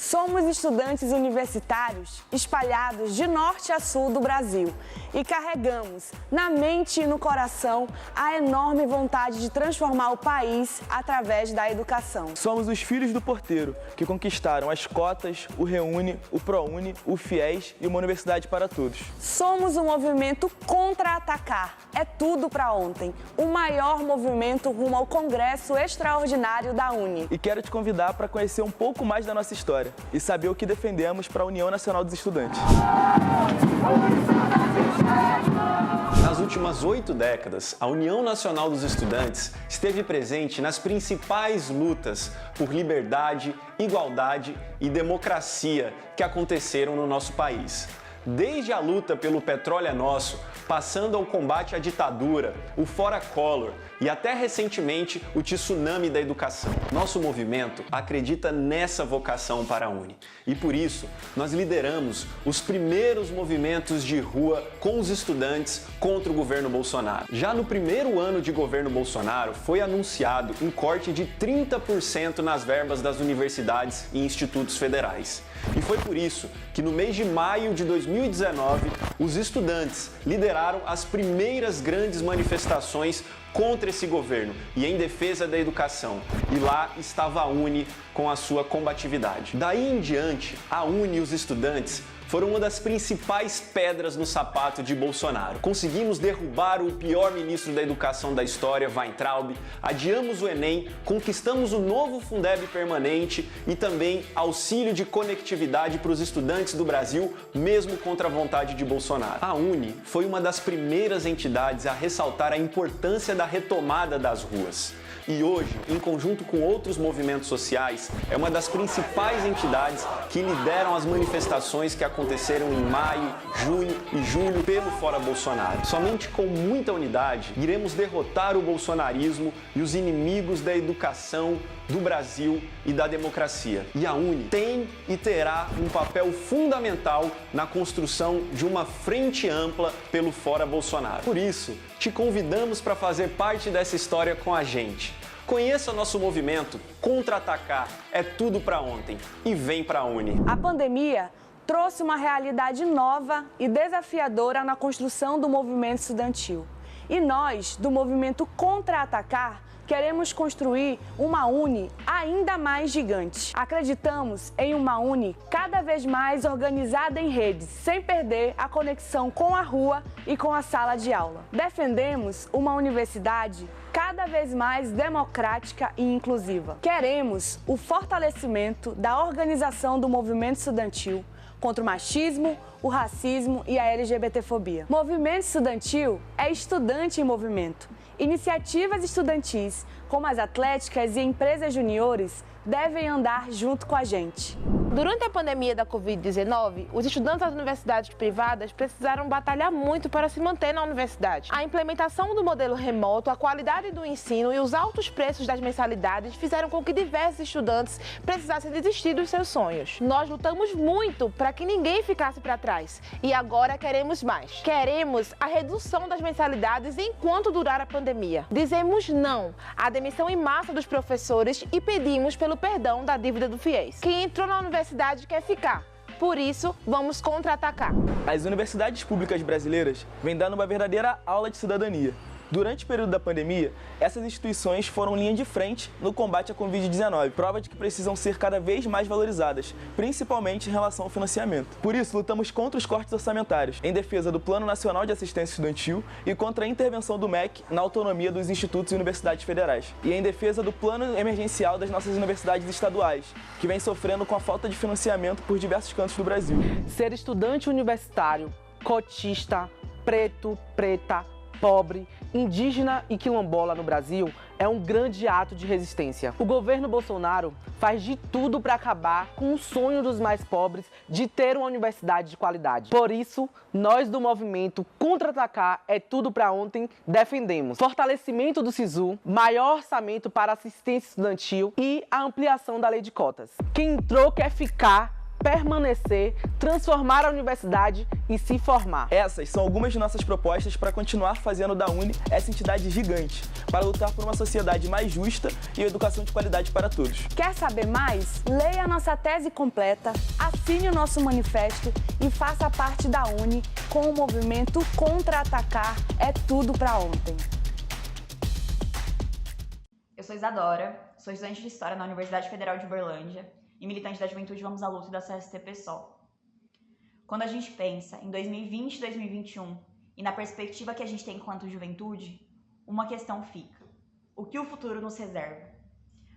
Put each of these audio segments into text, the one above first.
Somos estudantes universitários espalhados de norte a sul do Brasil e carregamos na mente e no coração a enorme vontade de transformar o país através da educação. Somos os filhos do porteiro, que conquistaram as cotas, o Reúne, o ProUni, o FIES e uma universidade para todos. Somos um movimento contra-atacar. É tudo para ontem. O maior movimento rumo ao Congresso Extraordinário da UNE. E quero te convidar para conhecer um pouco mais da nossa história e saber o que defendemos para a União Nacional dos Estudantes. Nas últimas 8 décadas, a União Nacional dos Estudantes esteve presente nas principais lutas por liberdade, igualdade e democracia que aconteceram no nosso país. Desde a luta pelo petróleo é nosso, passando ao combate à ditadura, o Fora Collor e até recentemente o tsunami da educação. Nosso movimento acredita nessa vocação para a UNE e por isso nós lideramos os primeiros movimentos de rua com os estudantes contra o governo Bolsonaro. Já no primeiro ano de governo Bolsonaro foi anunciado um corte de 30% nas verbas das universidades e institutos federais. E foi por isso que no mês de maio de 2019, os estudantes lideraram as primeiras grandes manifestações contra esse governo e em defesa da educação. E lá estava a UNE com a sua combatividade. Daí em diante, a UNE e os estudantes foram uma das principais pedras no sapato de Bolsonaro. Conseguimos derrubar o pior ministro da educação da história, Weintraub, adiamos o Enem, conquistamos o novo Fundeb permanente e também auxílio de conectividade para os estudantes do Brasil, mesmo contra a vontade de Bolsonaro. A UNE foi uma das primeiras entidades a ressaltar a importância da retomada das ruas. E hoje, em conjunto com outros movimentos sociais, é uma das principais entidades que lideram as manifestações que aconteceram em maio, junho e julho pelo Fora Bolsonaro. Somente com muita unidade iremos derrotar o bolsonarismo e os inimigos da educação, do Brasil e da democracia. E a UNE tem e terá um papel fundamental na construção de uma frente ampla pelo Fora Bolsonaro. Por isso, te convidamos para fazer parte dessa história com a gente. Conheça nosso movimento Contra-Atacar, é tudo para ontem e vem para a UNE. A pandemia trouxe uma realidade nova e desafiadora na construção do movimento estudantil. E nós, do movimento Contra-Atacar, queremos construir uma UNE ainda mais gigante. Acreditamos em uma UNE cada vez mais organizada em redes, sem perder a conexão com a rua e com a sala de aula. Defendemos uma universidade cada vez mais democrática e inclusiva. Queremos o fortalecimento da organização do movimento estudantil contra o machismo, o racismo e a LGBTfobia. Movimento estudantil é estudante em movimento. Iniciativas estudantis, como as atléticas e empresas juniores, devem andar junto com a gente. Durante a pandemia da Covid-19, os estudantes das universidades privadas precisaram batalhar muito para se manter na universidade. A implementação do modelo remoto, a qualidade do ensino e os altos preços das mensalidades fizeram com que diversos estudantes precisassem desistir dos seus sonhos. Nós lutamos muito para que ninguém ficasse para trás e agora queremos mais. Queremos a redução das mensalidades enquanto durar a pandemia. Dizemos não à demissão em massa dos professores e pedimos pelo perdão da dívida do FIES. Quem entrou na universidade quer ficar. Por isso, vamos contra-atacar. As universidades públicas brasileiras vêm dando uma verdadeira aula de cidadania. Durante o período da pandemia, essas instituições foram linha de frente no combate à Covid-19, prova de que precisam ser cada vez mais valorizadas, principalmente em relação ao financiamento. Por isso, lutamos contra os cortes orçamentários, em defesa do Plano Nacional de Assistência Estudantil e contra a intervenção do MEC na autonomia dos institutos e universidades federais, e em defesa do plano emergencial das nossas universidades estaduais, que vem sofrendo com a falta de financiamento por diversos cantos do Brasil. Ser estudante universitário, cotista, preto, preta, pobre, indígena e quilombola no Brasil é um grande ato de resistência. O governo Bolsonaro faz de tudo para acabar com o sonho dos mais pobres de ter uma universidade de qualidade. Por isso, nós do movimento Contra-Atacar é tudo para ontem defendemos fortalecimento do SISU, maior orçamento para assistência estudantil e a ampliação da lei de cotas. Quem entrou quer ficar. permanecer, transformar a universidade e se formar. Essas são algumas de nossas propostas para continuar fazendo da Uni essa entidade gigante, para lutar por uma sociedade mais justa e educação de qualidade para todos. Quer saber mais? Leia a nossa tese completa, assine o nosso manifesto e faça parte da Uni com o movimento Contra-Atacar é Tudo para Ontem. Eu sou Isadora, sou estudante de História na Universidade Federal de Uberlândia e militante da Juventude Vamos à Luta e da CST-PSOL. Quando a gente pensa em 2020 e 2021 e na perspectiva que a gente tem enquanto juventude, uma questão fica: o que o futuro nos reserva?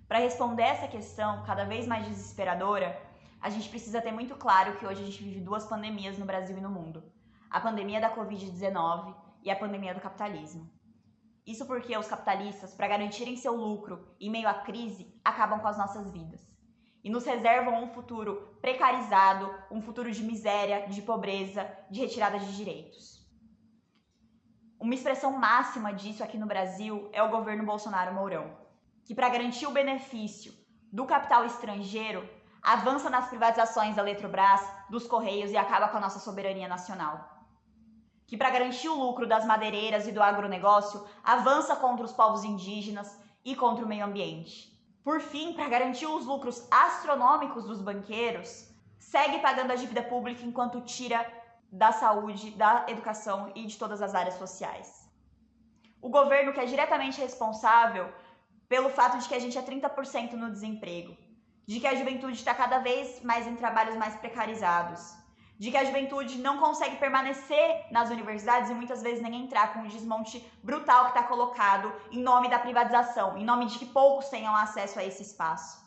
Para responder essa questão, cada vez mais desesperadora, a gente precisa ter muito claro que hoje a gente vive duas pandemias no Brasil e no mundo: a pandemia da Covid-19 e a pandemia do capitalismo. Isso porque os capitalistas, para garantirem seu lucro em meio à crise, acabam com as nossas vidas e nos reservam um futuro precarizado, um futuro de miséria, de pobreza, de retirada de direitos. Uma expressão máxima disso aqui no Brasil é o governo Bolsonaro-Mourão, que, para garantir o benefício do capital estrangeiro, avança nas privatizações da Eletrobras, dos Correios e acaba com a nossa soberania nacional. Que, para garantir o lucro das madeireiras e do agronegócio, avança contra os povos indígenas e contra o meio ambiente. Por fim, para garantir os lucros astronômicos dos banqueiros, segue pagando a dívida pública enquanto tira da saúde, da educação e de todas as áreas sociais. O governo que é diretamente responsável pelo fato de que a gente é 30% no desemprego, de que a juventude está cada vez mais em trabalhos mais precarizados, de que a juventude não consegue permanecer nas universidades e muitas vezes nem entrar com o desmonte brutal que está colocado em nome da privatização, em nome de que poucos tenham acesso a esse espaço.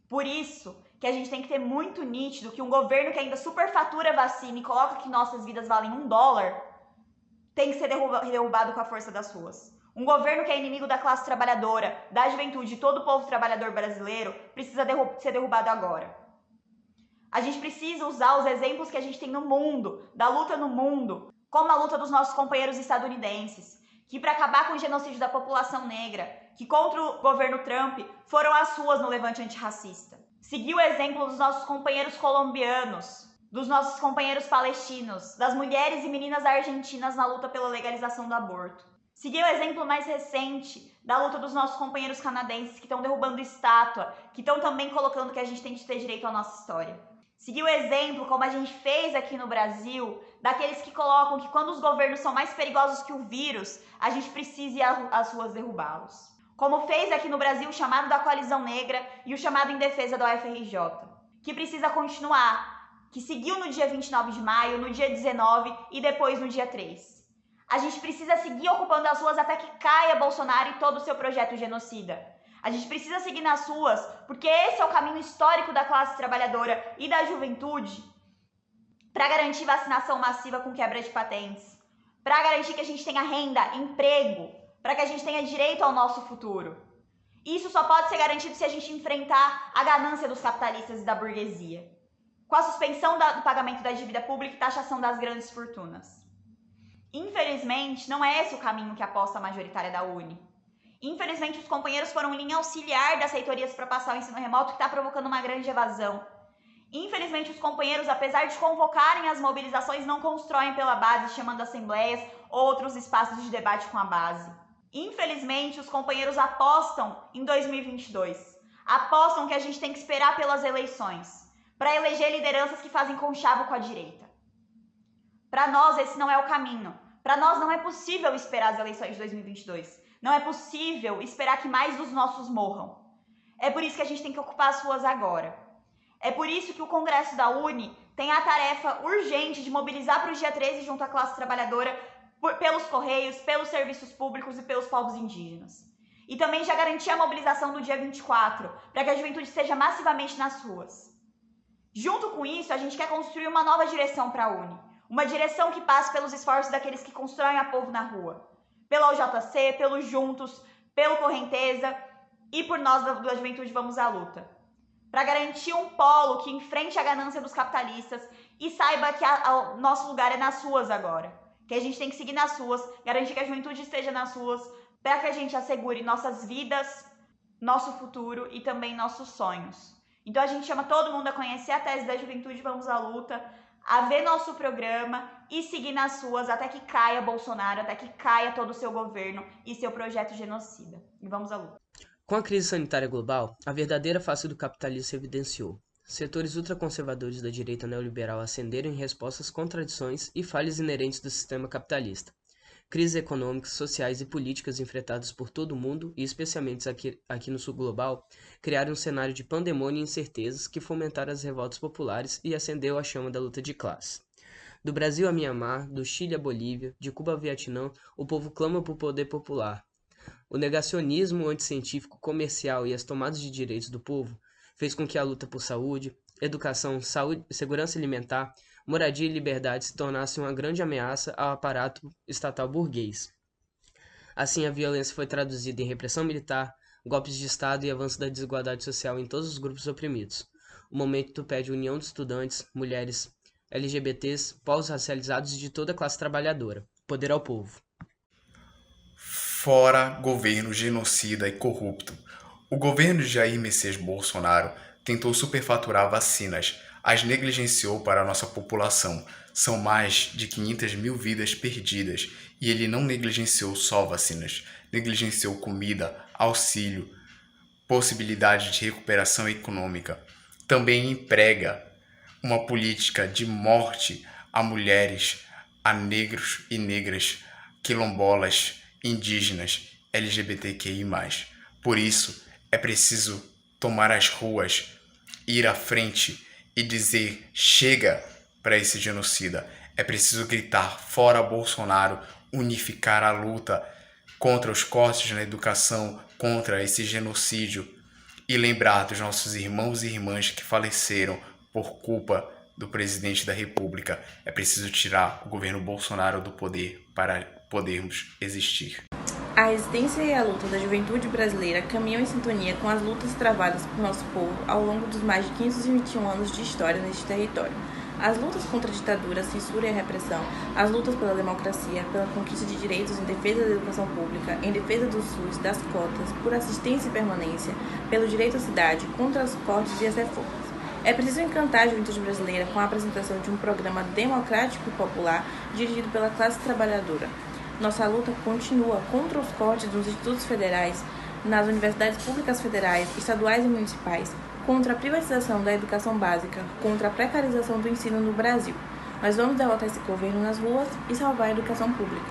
Por isso que a gente tem que ter muito nítido que um governo que ainda superfatura vacina e coloca que nossas vidas valem $1, tem que ser derrubado com a força das ruas. Um governo que é inimigo da classe trabalhadora, da juventude e todo o povo trabalhador brasileiro precisa ser derrubado agora. A gente precisa usar os exemplos que a gente tem no mundo, da luta no mundo, como a luta dos nossos companheiros estadunidenses, que para acabar com o genocídio da população negra, que contra o governo Trump foram às ruas no levante antirracista. Seguir o exemplo dos nossos companheiros colombianos, dos nossos companheiros palestinos, das mulheres e meninas argentinas na luta pela legalização do aborto. Seguir o exemplo mais recente da luta dos nossos companheiros canadenses que estão derrubando estátua, que estão também colocando que a gente tem de ter direito à nossa história. Seguir o exemplo, como a gente fez aqui no Brasil, daqueles que colocam que quando os governos são mais perigosos que o vírus, a gente precisa ir às ruas derrubá-los. Como fez aqui no Brasil o chamado da Coalizão Negra e o chamado em defesa da UFRJ, que precisa continuar, que seguiu no dia 29 de maio, no dia 19 e depois no dia 3. A gente precisa seguir ocupando as ruas até que caia Bolsonaro e todo o seu projeto genocida. A gente precisa seguir nas ruas, porque esse é o caminho histórico da classe trabalhadora e da juventude para garantir vacinação massiva com quebra de patentes, para garantir que a gente tenha renda, emprego, para que a gente tenha direito ao nosso futuro. Isso só pode ser garantido se a gente enfrentar a ganância dos capitalistas e da burguesia, com a suspensão do pagamento da dívida pública e taxação das grandes fortunas. Infelizmente, não é esse o caminho que aposta a majoritária da Uni. Infelizmente, os companheiros foram linha auxiliar das reitorias para passar o ensino remoto, que está provocando uma grande evasão. Infelizmente, os companheiros, apesar de convocarem as mobilizações, não constroem pela base, chamando assembleias ou outros espaços de debate com a base. Infelizmente, os companheiros apostam em 2022. Apostam que a gente tem que esperar pelas eleições, para eleger lideranças que fazem conchavo com a direita. Para nós, esse não é o caminho. Para nós, não é possível esperar as eleições de 2022. Não é possível esperar que mais dos nossos morram. É por isso que a gente tem que ocupar as ruas agora. É por isso que o Congresso da Uni tem a tarefa urgente de mobilizar para o dia 13 junto à classe trabalhadora pelos Correios, pelos serviços públicos e pelos povos indígenas. E também já garantir a mobilização no dia 24, para que a juventude esteja massivamente nas ruas. Junto com isso, a gente quer construir uma nova direção para a Uni. Uma direção que passe pelos esforços daqueles que constroem a povo na rua. Pela UJC, pelos Juntos, pelo Correnteza e por nós da Juventude Vamos à Luta. Para garantir um polo que enfrente a ganância dos capitalistas e saiba que o nosso lugar é nas ruas agora. Que a gente tem que seguir nas ruas, garantir que a juventude esteja nas ruas, para que a gente assegure nossas vidas, nosso futuro e também nossos sonhos. Então a gente chama todo mundo a conhecer a tese da Juventude Vamos à Luta, a ver nosso programa e seguir nas ruas até que caia Bolsonaro, até que caia todo o seu governo e seu projeto genocida. E vamos à luta. Com a crise sanitária global, a verdadeira face do capitalismo se evidenciou. Setores ultraconservadores da direita neoliberal ascenderam em resposta às contradições e falhas inerentes do sistema capitalista. Crises econômicas, sociais e políticas enfrentadas por todo o mundo, e especialmente aqui no sul global, criaram um cenário de pandemônio e incertezas que fomentaram as revoltas populares e acendeu a chama da luta de classe. Do Brasil a Mianmar, do Chile a Bolívia, de Cuba a Vietnã, o povo clama por poder popular. O negacionismo anticientífico, comercial e as tomadas de direitos do povo fez com que a luta por saúde, educação, segurança alimentar, moradia e liberdade se tornasse uma grande ameaça ao aparato estatal burguês. Assim, a violência foi traduzida em repressão militar, golpes de Estado e avanço da desigualdade social em todos os grupos oprimidos. O momento pede união de estudantes, mulheres, LGBTs, povos racializados e de toda a classe trabalhadora. Poder ao povo. Fora governo genocida e corrupto. O governo de Jair Messias Bolsonaro tentou superfaturar vacinas, as negligenciou para a nossa população. São mais de 500 mil vidas perdidas e ele não negligenciou só vacinas, negligenciou comida, auxílio, possibilidade de recuperação econômica. Também emprega uma política de morte a mulheres, a negros e negras, quilombolas, indígenas, LGBTQI+. Por isso, é preciso tomar as ruas, ir à frente e dizer chega para esse genocida. É preciso gritar fora Bolsonaro, unificar a luta contra os cortes na educação, contra esse genocídio e lembrar dos nossos irmãos e irmãs que faleceram por culpa do presidente da República. É preciso tirar o governo Bolsonaro do poder para podermos existir. A resistência e a luta da juventude brasileira caminham em sintonia com as lutas travadas por nosso povo ao longo dos mais de 521 anos de história neste território. As lutas contra a ditadura, a censura e a repressão, as lutas pela democracia, pela conquista de direitos em defesa da educação pública, em defesa do SUS, das cotas, por assistência e permanência, pelo direito à cidade, contra os cortes e as reformas. É preciso encantar a juventude brasileira com a apresentação de um programa democrático e popular dirigido pela classe trabalhadora. Nossa luta continua contra os cortes nos institutos federais, nas universidades públicas federais, estaduais e municipais, contra a privatização da educação básica, contra a precarização do ensino no Brasil. Nós vamos derrotar esse governo nas ruas e salvar a educação pública.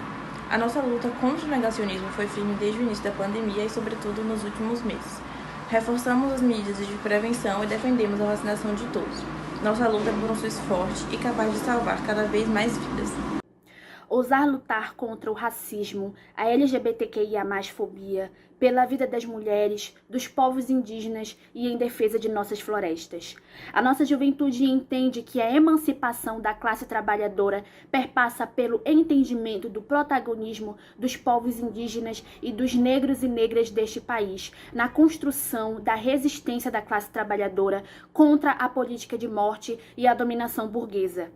A nossa luta contra o negacionismo foi firme desde o início da pandemia e, sobretudo, nos últimos meses. Reforçamos as medidas de prevenção e defendemos a vacinação de todos. Nossa luta é por um SUS forte e capaz de salvar cada vez mais vidas. Ousar lutar contra o racismo, a LGBTQIA+fobia, pela vida das mulheres, dos povos indígenas e em defesa de nossas florestas. A nossa juventude entende que a emancipação da classe trabalhadora perpassa pelo entendimento do protagonismo dos povos indígenas e dos negros e negras deste país, na construção da resistência da classe trabalhadora contra a política de morte e a dominação burguesa.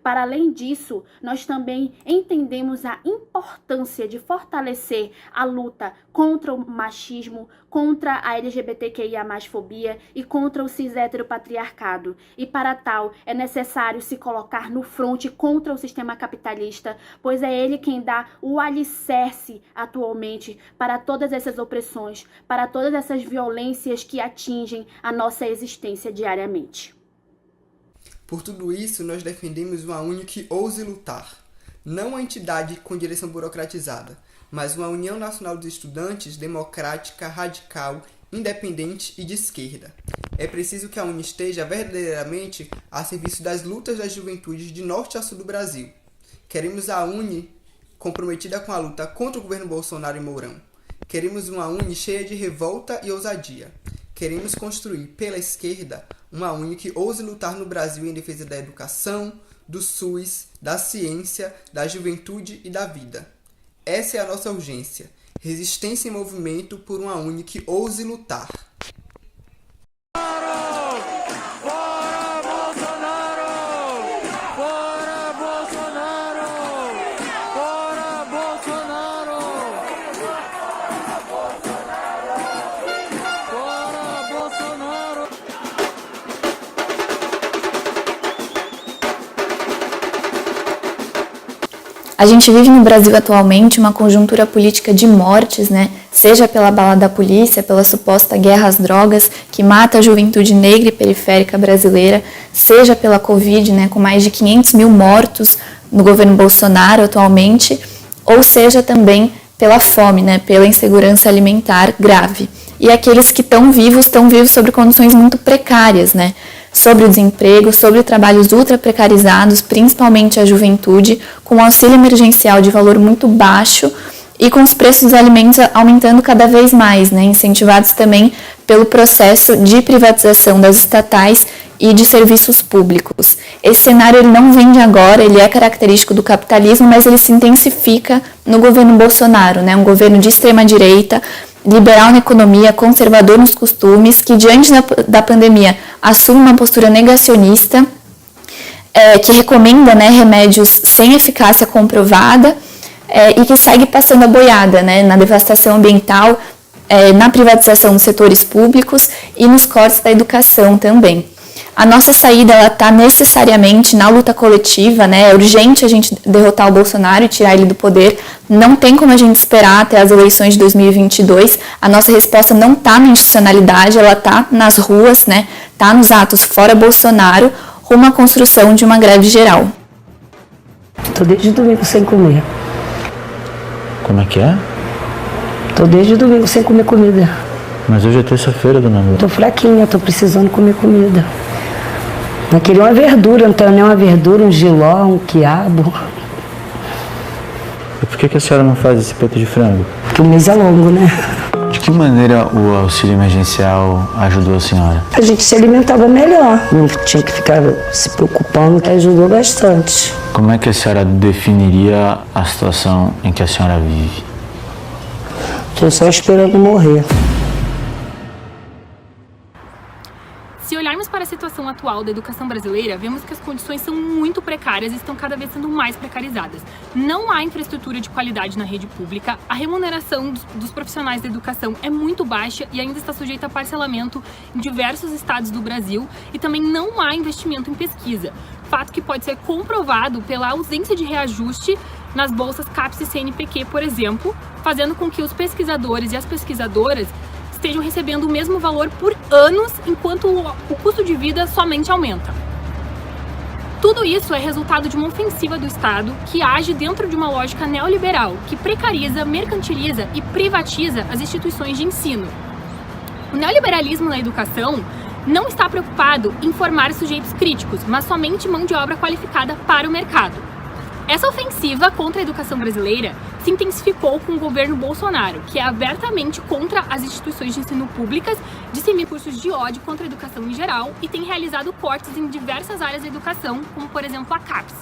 Para além disso, nós também entendemos a importância de fortalecer a luta contra o machismo, contra a LGBTQIA+fobia e contra o cis-heteropatriarcado. E para tal, é necessário se colocar no fronte contra o sistema capitalista, pois é ele quem dá o alicerce atualmente para todas essas opressões, para todas essas violências que atingem a nossa existência diariamente. Por tudo isso, nós defendemos uma UNE que ouse lutar. Não uma entidade com direção burocratizada, mas uma União Nacional dos Estudantes democrática, radical, independente e de esquerda. É preciso que a UNE esteja verdadeiramente a serviço das lutas das juventudes de norte a sul do Brasil. Queremos a UNE comprometida com a luta contra o governo Bolsonaro e Mourão. Queremos uma UNE cheia de revolta e ousadia. Queremos construir, pela esquerda, uma UNE que ouse lutar no Brasil em defesa da educação, do SUS, da ciência, da juventude e da vida. Essa é a nossa urgência. Resistência em movimento por uma UNE que ouse lutar. A gente vive no Brasil atualmente uma conjuntura política de mortes, né? Seja pela bala da polícia, pela suposta guerra às drogas que mata a juventude negra e periférica brasileira, seja pela Covid, né? Com mais de 500 mil mortos no governo Bolsonaro atualmente, ou seja também pela fome, né? Pela insegurança alimentar grave. E aqueles que estão vivos sobre condições muito precárias, né? Sobre o desemprego, sobre trabalhos ultra precarizados, principalmente a juventude, com auxílio emergencial de valor muito baixo e com os preços dos alimentos aumentando cada vez mais, né? Incentivados também pelo processo de privatização das estatais e de serviços públicos. Esse cenário ele não vem de agora, ele é característico do capitalismo, mas ele se intensifica no governo Bolsonaro, né? Um governo de extrema-direita, liberal na economia, conservador nos costumes, que diante da pandemia assume uma postura negacionista, que recomenda, né, remédios sem eficácia comprovada e que segue passando a boiada, né, na devastação ambiental, na privatização dos setores públicos e nos cortes da educação também. A nossa saída está necessariamente na luta coletiva, né? É urgente a gente derrotar o Bolsonaro e tirar ele do poder. Não tem como a gente esperar até as eleições de 2022. A nossa resposta não está na institucionalidade, ela está nas ruas, né? Está nos atos fora Bolsonaro, rumo à construção de uma greve geral. Tô desde domingo sem comer. Como é que é? Tô desde domingo sem comer comida. Mas hoje é terça-feira, dona Lu. Tô fraquinha, tô precisando comer comida. Eu queria uma verdura, não tenho nem uma verdura, um jiló, um quiabo. E por que a senhora não faz esse peito de frango? Porque o mês é longo, né? De que maneira o auxílio emergencial ajudou a senhora? A gente se alimentava melhor, não tinha que ficar se preocupando, que ajudou bastante. Como é que a senhora definiria a situação em que a senhora vive? Tô só esperando morrer. Se olharmos para a situação atual da educação brasileira, vemos que as condições são muito precárias e estão cada vez sendo mais precarizadas. Não há infraestrutura de qualidade na rede pública, a remuneração dos profissionais da educação é muito baixa e ainda está sujeita a parcelamento em diversos estados do Brasil e também não há investimento em pesquisa, fato que pode ser comprovado pela ausência de reajuste nas bolsas CAPES e CNPq, por exemplo, fazendo com que os pesquisadores e as pesquisadoras estejam recebendo o mesmo valor por anos, enquanto o custo de vida somente aumenta. Tudo isso é resultado de uma ofensiva do Estado que age dentro de uma lógica neoliberal, que precariza, mercantiliza e privatiza as instituições de ensino. O neoliberalismo na educação não está preocupado em formar sujeitos críticos, mas somente mão de obra qualificada para o mercado. Essa ofensiva contra a educação brasileira se intensificou com o governo Bolsonaro, que é abertamente contra as instituições de ensino públicas, dissemina cursos de ódio contra a educação em geral e tem realizado cortes em diversas áreas da educação, como por exemplo a CAPES.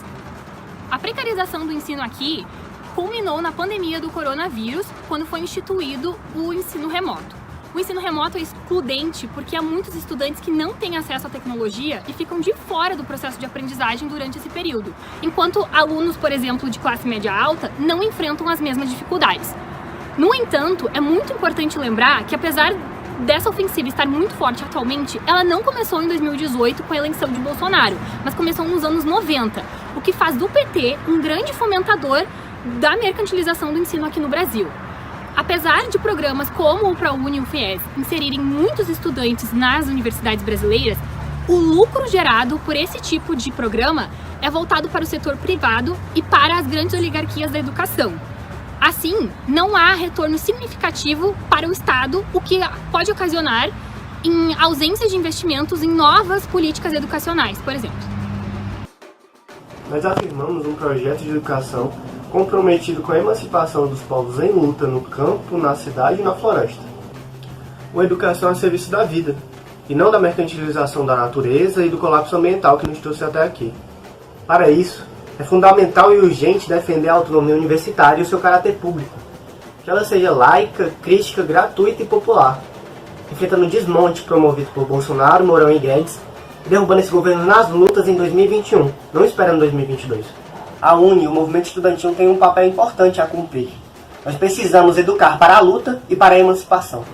A precarização do ensino aqui culminou na pandemia do coronavírus, quando foi instituído o ensino remoto. O ensino remoto é excludente porque há muitos estudantes que não têm acesso à tecnologia e ficam de fora do processo de aprendizagem durante esse período, enquanto alunos, por exemplo, de classe média alta, não enfrentam as mesmas dificuldades. No entanto, é muito importante lembrar que, apesar dessa ofensiva estar muito forte atualmente, ela não começou em 2018 com a eleição de Bolsonaro, mas começou nos anos 90, o que faz do PT um grande fomentador da mercantilização do ensino aqui no Brasil. Apesar de programas como o ProUni e o FIES inserirem muitos estudantes nas universidades brasileiras, o lucro gerado por esse tipo de programa é voltado para o setor privado e para as grandes oligarquias da educação. Assim, não há retorno significativo para o Estado, o que pode ocasionar em ausência de investimentos em novas políticas educacionais, por exemplo. Nós afirmamos um projeto de educação comprometido com a emancipação dos povos em luta no campo, na cidade e na floresta. Uma educação a serviço da vida, e não da mercantilização da natureza e do colapso ambiental que nos trouxe até aqui. Para isso, é fundamental e urgente defender a autonomia universitária e o seu caráter público, que ela seja laica, crítica, gratuita e popular, enfrentando o desmonte promovido por Bolsonaro, Mourão e Guedes, e derrubando esse governo nas lutas em 2021, não esperando 2022. A UNE, o movimento estudantil, tem um papel importante a cumprir. Nós precisamos educar para a luta e para a emancipação.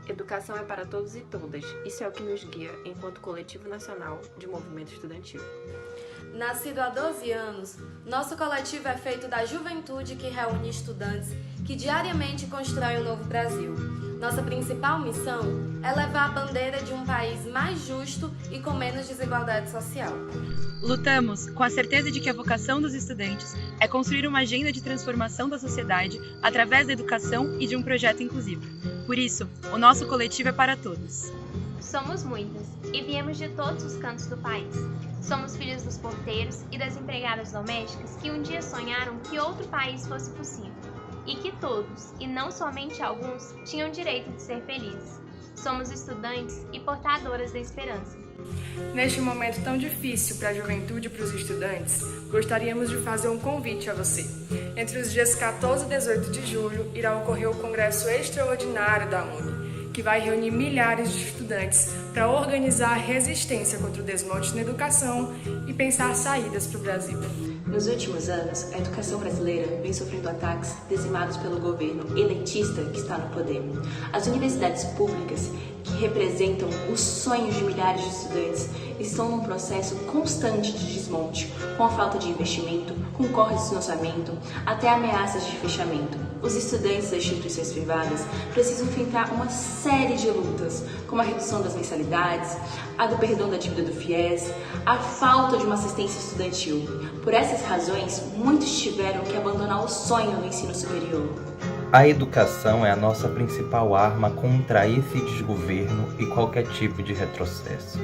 Educação é para todos e todas. Isso é o que nos guia enquanto coletivo nacional de movimento estudantil. Nascido há 12 anos, nosso coletivo é feito da juventude que reúne estudantes que diariamente constroem um novo Brasil. Nossa principal missão é levar a bandeira de um país mais justo e com menos desigualdade social. Lutamos com a certeza de que a vocação dos estudantes é construir uma agenda de transformação da sociedade através da educação e de um projeto inclusivo. Por isso, o nosso coletivo é para todos. Somos muitas e viemos de todos os cantos do país. Somos filhos dos porteiros e das empregadas domésticas que um dia sonharam que outro país fosse possível e que todos, e não somente alguns, tinham direito de ser felizes. Somos estudantes e portadoras da esperança. Neste momento tão difícil para a juventude e para os estudantes, gostaríamos de fazer um convite a você. Entre os dias 14 e 18 de julho, irá ocorrer o Congresso Extraordinário da UNE, que vai reunir milhares de estudantes para organizar a resistência contra o desmonte na educação e pensar saídas para o Brasil. Nos últimos anos, a educação brasileira vem sofrendo ataques dizimados pelo governo elitista que está no poder. As universidades públicas, que representam os sonhos de milhares de estudantes, estão num processo constante de desmonte, com a falta de investimento, com cortes no orçamento, até ameaças de fechamento. Os estudantes das instituições privadas precisam enfrentar uma série de lutas, como a redução das mensalidades, a do perdão da dívida do FIES, a falta de uma assistência estudantil. Por essas razões, muitos tiveram que abandonar o sonho no ensino superior. A educação é a nossa principal arma contra esse desgoverno e qualquer tipo de retrocesso.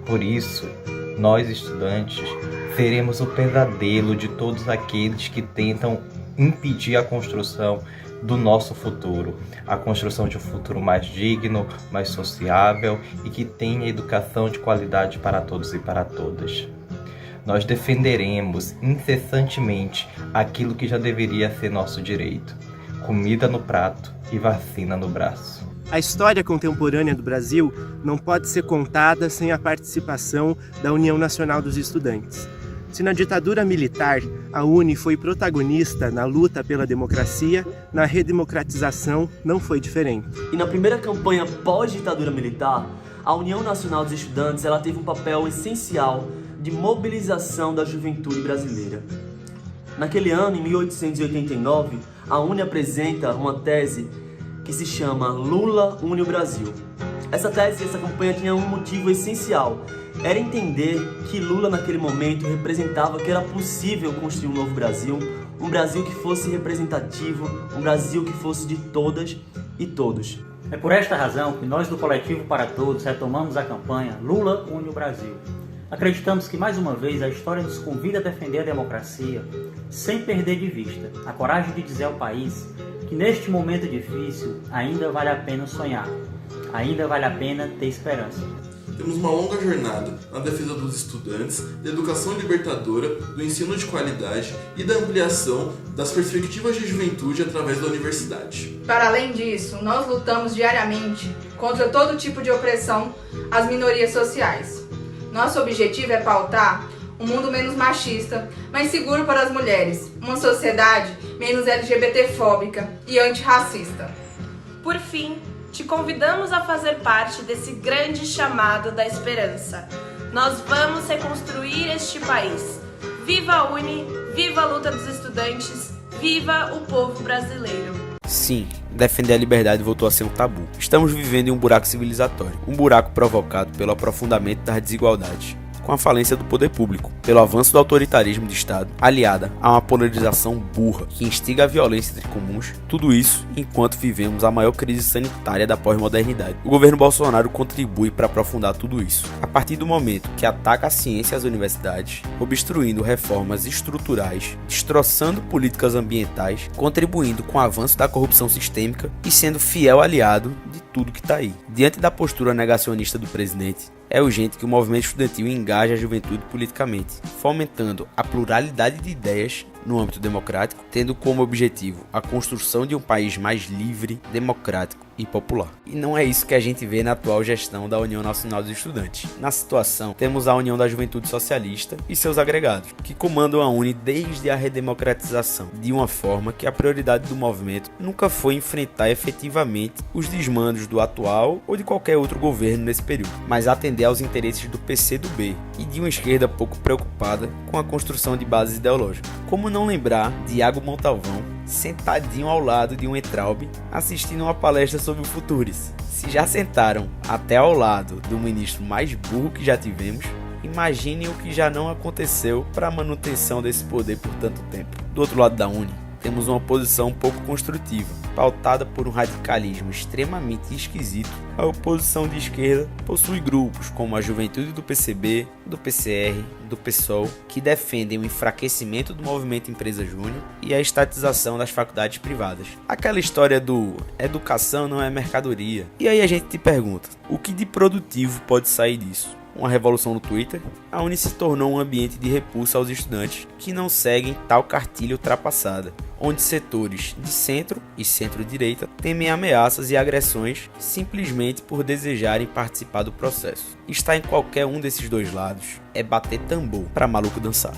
Por isso, nós estudantes seremos o pesadelo de todos aqueles que tentam impedir a construção do nosso futuro, a construção de um futuro mais digno, mais sociável e que tenha educação de qualidade para todos e para todas. Nós defenderemos incessantemente aquilo que já deveria ser nosso direito: comida no prato e vacina no braço. A história contemporânea do Brasil não pode ser contada sem a participação da União Nacional dos Estudantes. Se na ditadura militar a UNE foi protagonista na luta pela democracia, na redemocratização não foi diferente. E na primeira campanha pós-ditadura militar, a União Nacional dos Estudantes ela teve um papel essencial de mobilização da juventude brasileira. Naquele ano, em 1889, a UNE apresenta uma tese que se chama Lula une o Brasil. Essa tese, essa campanha tinha um motivo essencial. Era entender que Lula naquele momento representava que era possível construir um novo Brasil, um Brasil que fosse representativo, um Brasil que fosse de todas e todos. É por esta razão que nós do Coletivo para Todos retomamos a campanha Lula une o Brasil. Acreditamos que mais uma vez a história nos convida a defender a democracia sem perder de vista a coragem de dizer ao país que neste momento difícil ainda vale a pena sonhar, ainda vale a pena ter esperança. Temos uma longa jornada na defesa dos estudantes, da educação libertadora, do ensino de qualidade e da ampliação das perspectivas de juventude através da universidade. Para além disso, nós lutamos diariamente contra todo tipo de opressão às minorias sociais. Nosso objetivo é pautar um mundo menos machista, mais seguro para as mulheres, uma sociedade menos LGBTfóbica e antirracista. Por fim, te convidamos a fazer parte desse grande chamado da esperança. Nós vamos reconstruir este país. Viva a UNE, viva a luta dos estudantes, viva o povo brasileiro. Sim, defender a liberdade voltou a ser um tabu. Estamos vivendo em um buraco civilizatório, um buraco provocado pelo aprofundamento das desigualdades, com a falência do poder público, pelo avanço do autoritarismo de Estado, aliada a uma polarização burra que instiga a violência entre comuns, tudo isso enquanto vivemos a maior crise sanitária da pós-modernidade. O governo Bolsonaro contribui para aprofundar tudo isso, a partir do momento que ataca a ciência e as universidades, obstruindo reformas estruturais, destroçando políticas ambientais, contribuindo com o avanço da corrupção sistêmica e sendo fiel aliado de tudo que está aí. Diante da postura negacionista do presidente, é urgente que o movimento estudantil engaje a juventude politicamente, fomentando a pluralidade de ideias no âmbito democrático, tendo como objetivo a construção de um país mais livre, democrático e popular. E não é isso que a gente vê na atual gestão da União Nacional dos Estudantes. Na situação, temos a União da Juventude Socialista e seus agregados, que comandam a UNE desde a redemocratização, de uma forma que a prioridade do movimento nunca foi enfrentar efetivamente os desmandos do atual ou de qualquer outro governo nesse período, mas atender aos interesses do PCdoB e de uma esquerda pouco preocupada com a construção de bases ideológicas. Como não lembrar de Iago Montalvão sentadinho ao lado de um Entraub assistindo uma palestra sobre o Futuris? Se já sentaram até ao lado do ministro mais burro que já tivemos, imaginem o que já não aconteceu para a manutenção desse poder por tanto tempo. Do outro lado da UNE, temos uma posição um pouco construtiva, pautada por um radicalismo extremamente esquisito. A oposição de esquerda possui grupos como a Juventude do PCB, do PCR, do PSOL, que defendem o enfraquecimento do movimento Empresa Júnior e a estatização das faculdades privadas. Aquela história do educação não é mercadoria. E aí a gente te pergunta, o que de produtivo pode sair disso? Uma revolução no Twitter? A UNE se tornou um ambiente de repulsa aos estudantes que não seguem tal cartilha ultrapassada, onde setores de centro e centro-direita temem ameaças e agressões simplesmente por desejarem participar do processo. Estar em qualquer um desses dois lados é bater tambor para maluco dançar.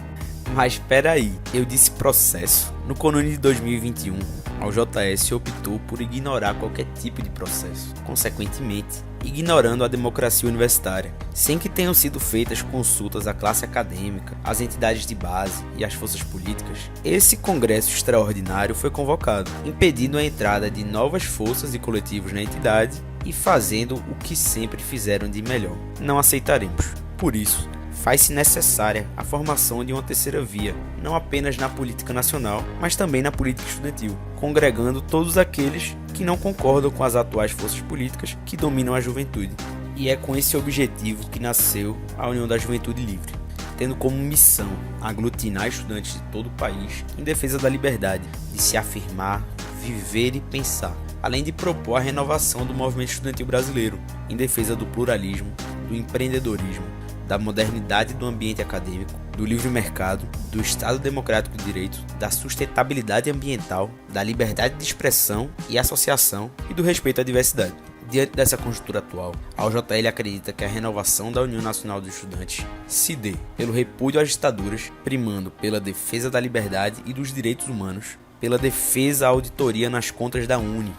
Mas espera aí, eu disse processo. No Conune de 2021, a UJS optou por ignorar qualquer tipo de processo, consequentemente, ignorando a democracia universitária, sem que tenham sido feitas consultas à classe acadêmica, às entidades de base e às forças políticas. Esse congresso extraordinário foi convocado, impedindo a entrada de novas forças e coletivos na entidade e fazendo o que sempre fizeram de melhor. Não aceitaremos. Por isso, faz-se necessária a formação de uma terceira via, não apenas na política nacional, mas também na política estudantil, congregando todos aqueles que não concordam com as atuais forças políticas que dominam a juventude. E é com esse objetivo que nasceu a União da Juventude Livre, tendo como missão aglutinar estudantes de todo o país em defesa da liberdade de se afirmar, viver e pensar, além de propor a renovação do movimento estudantil brasileiro, em defesa do pluralismo, do empreendedorismo, da modernidade do ambiente acadêmico, do livre mercado, do Estado Democrático de Direito, da sustentabilidade ambiental, da liberdade de expressão e associação e do respeito à diversidade. Diante dessa conjuntura atual, a UJL acredita que a renovação da União Nacional dos Estudantes se dê pelo repúdio às ditaduras, primando pela defesa da liberdade e dos direitos humanos, pela defesa à auditoria nas contas da UNE,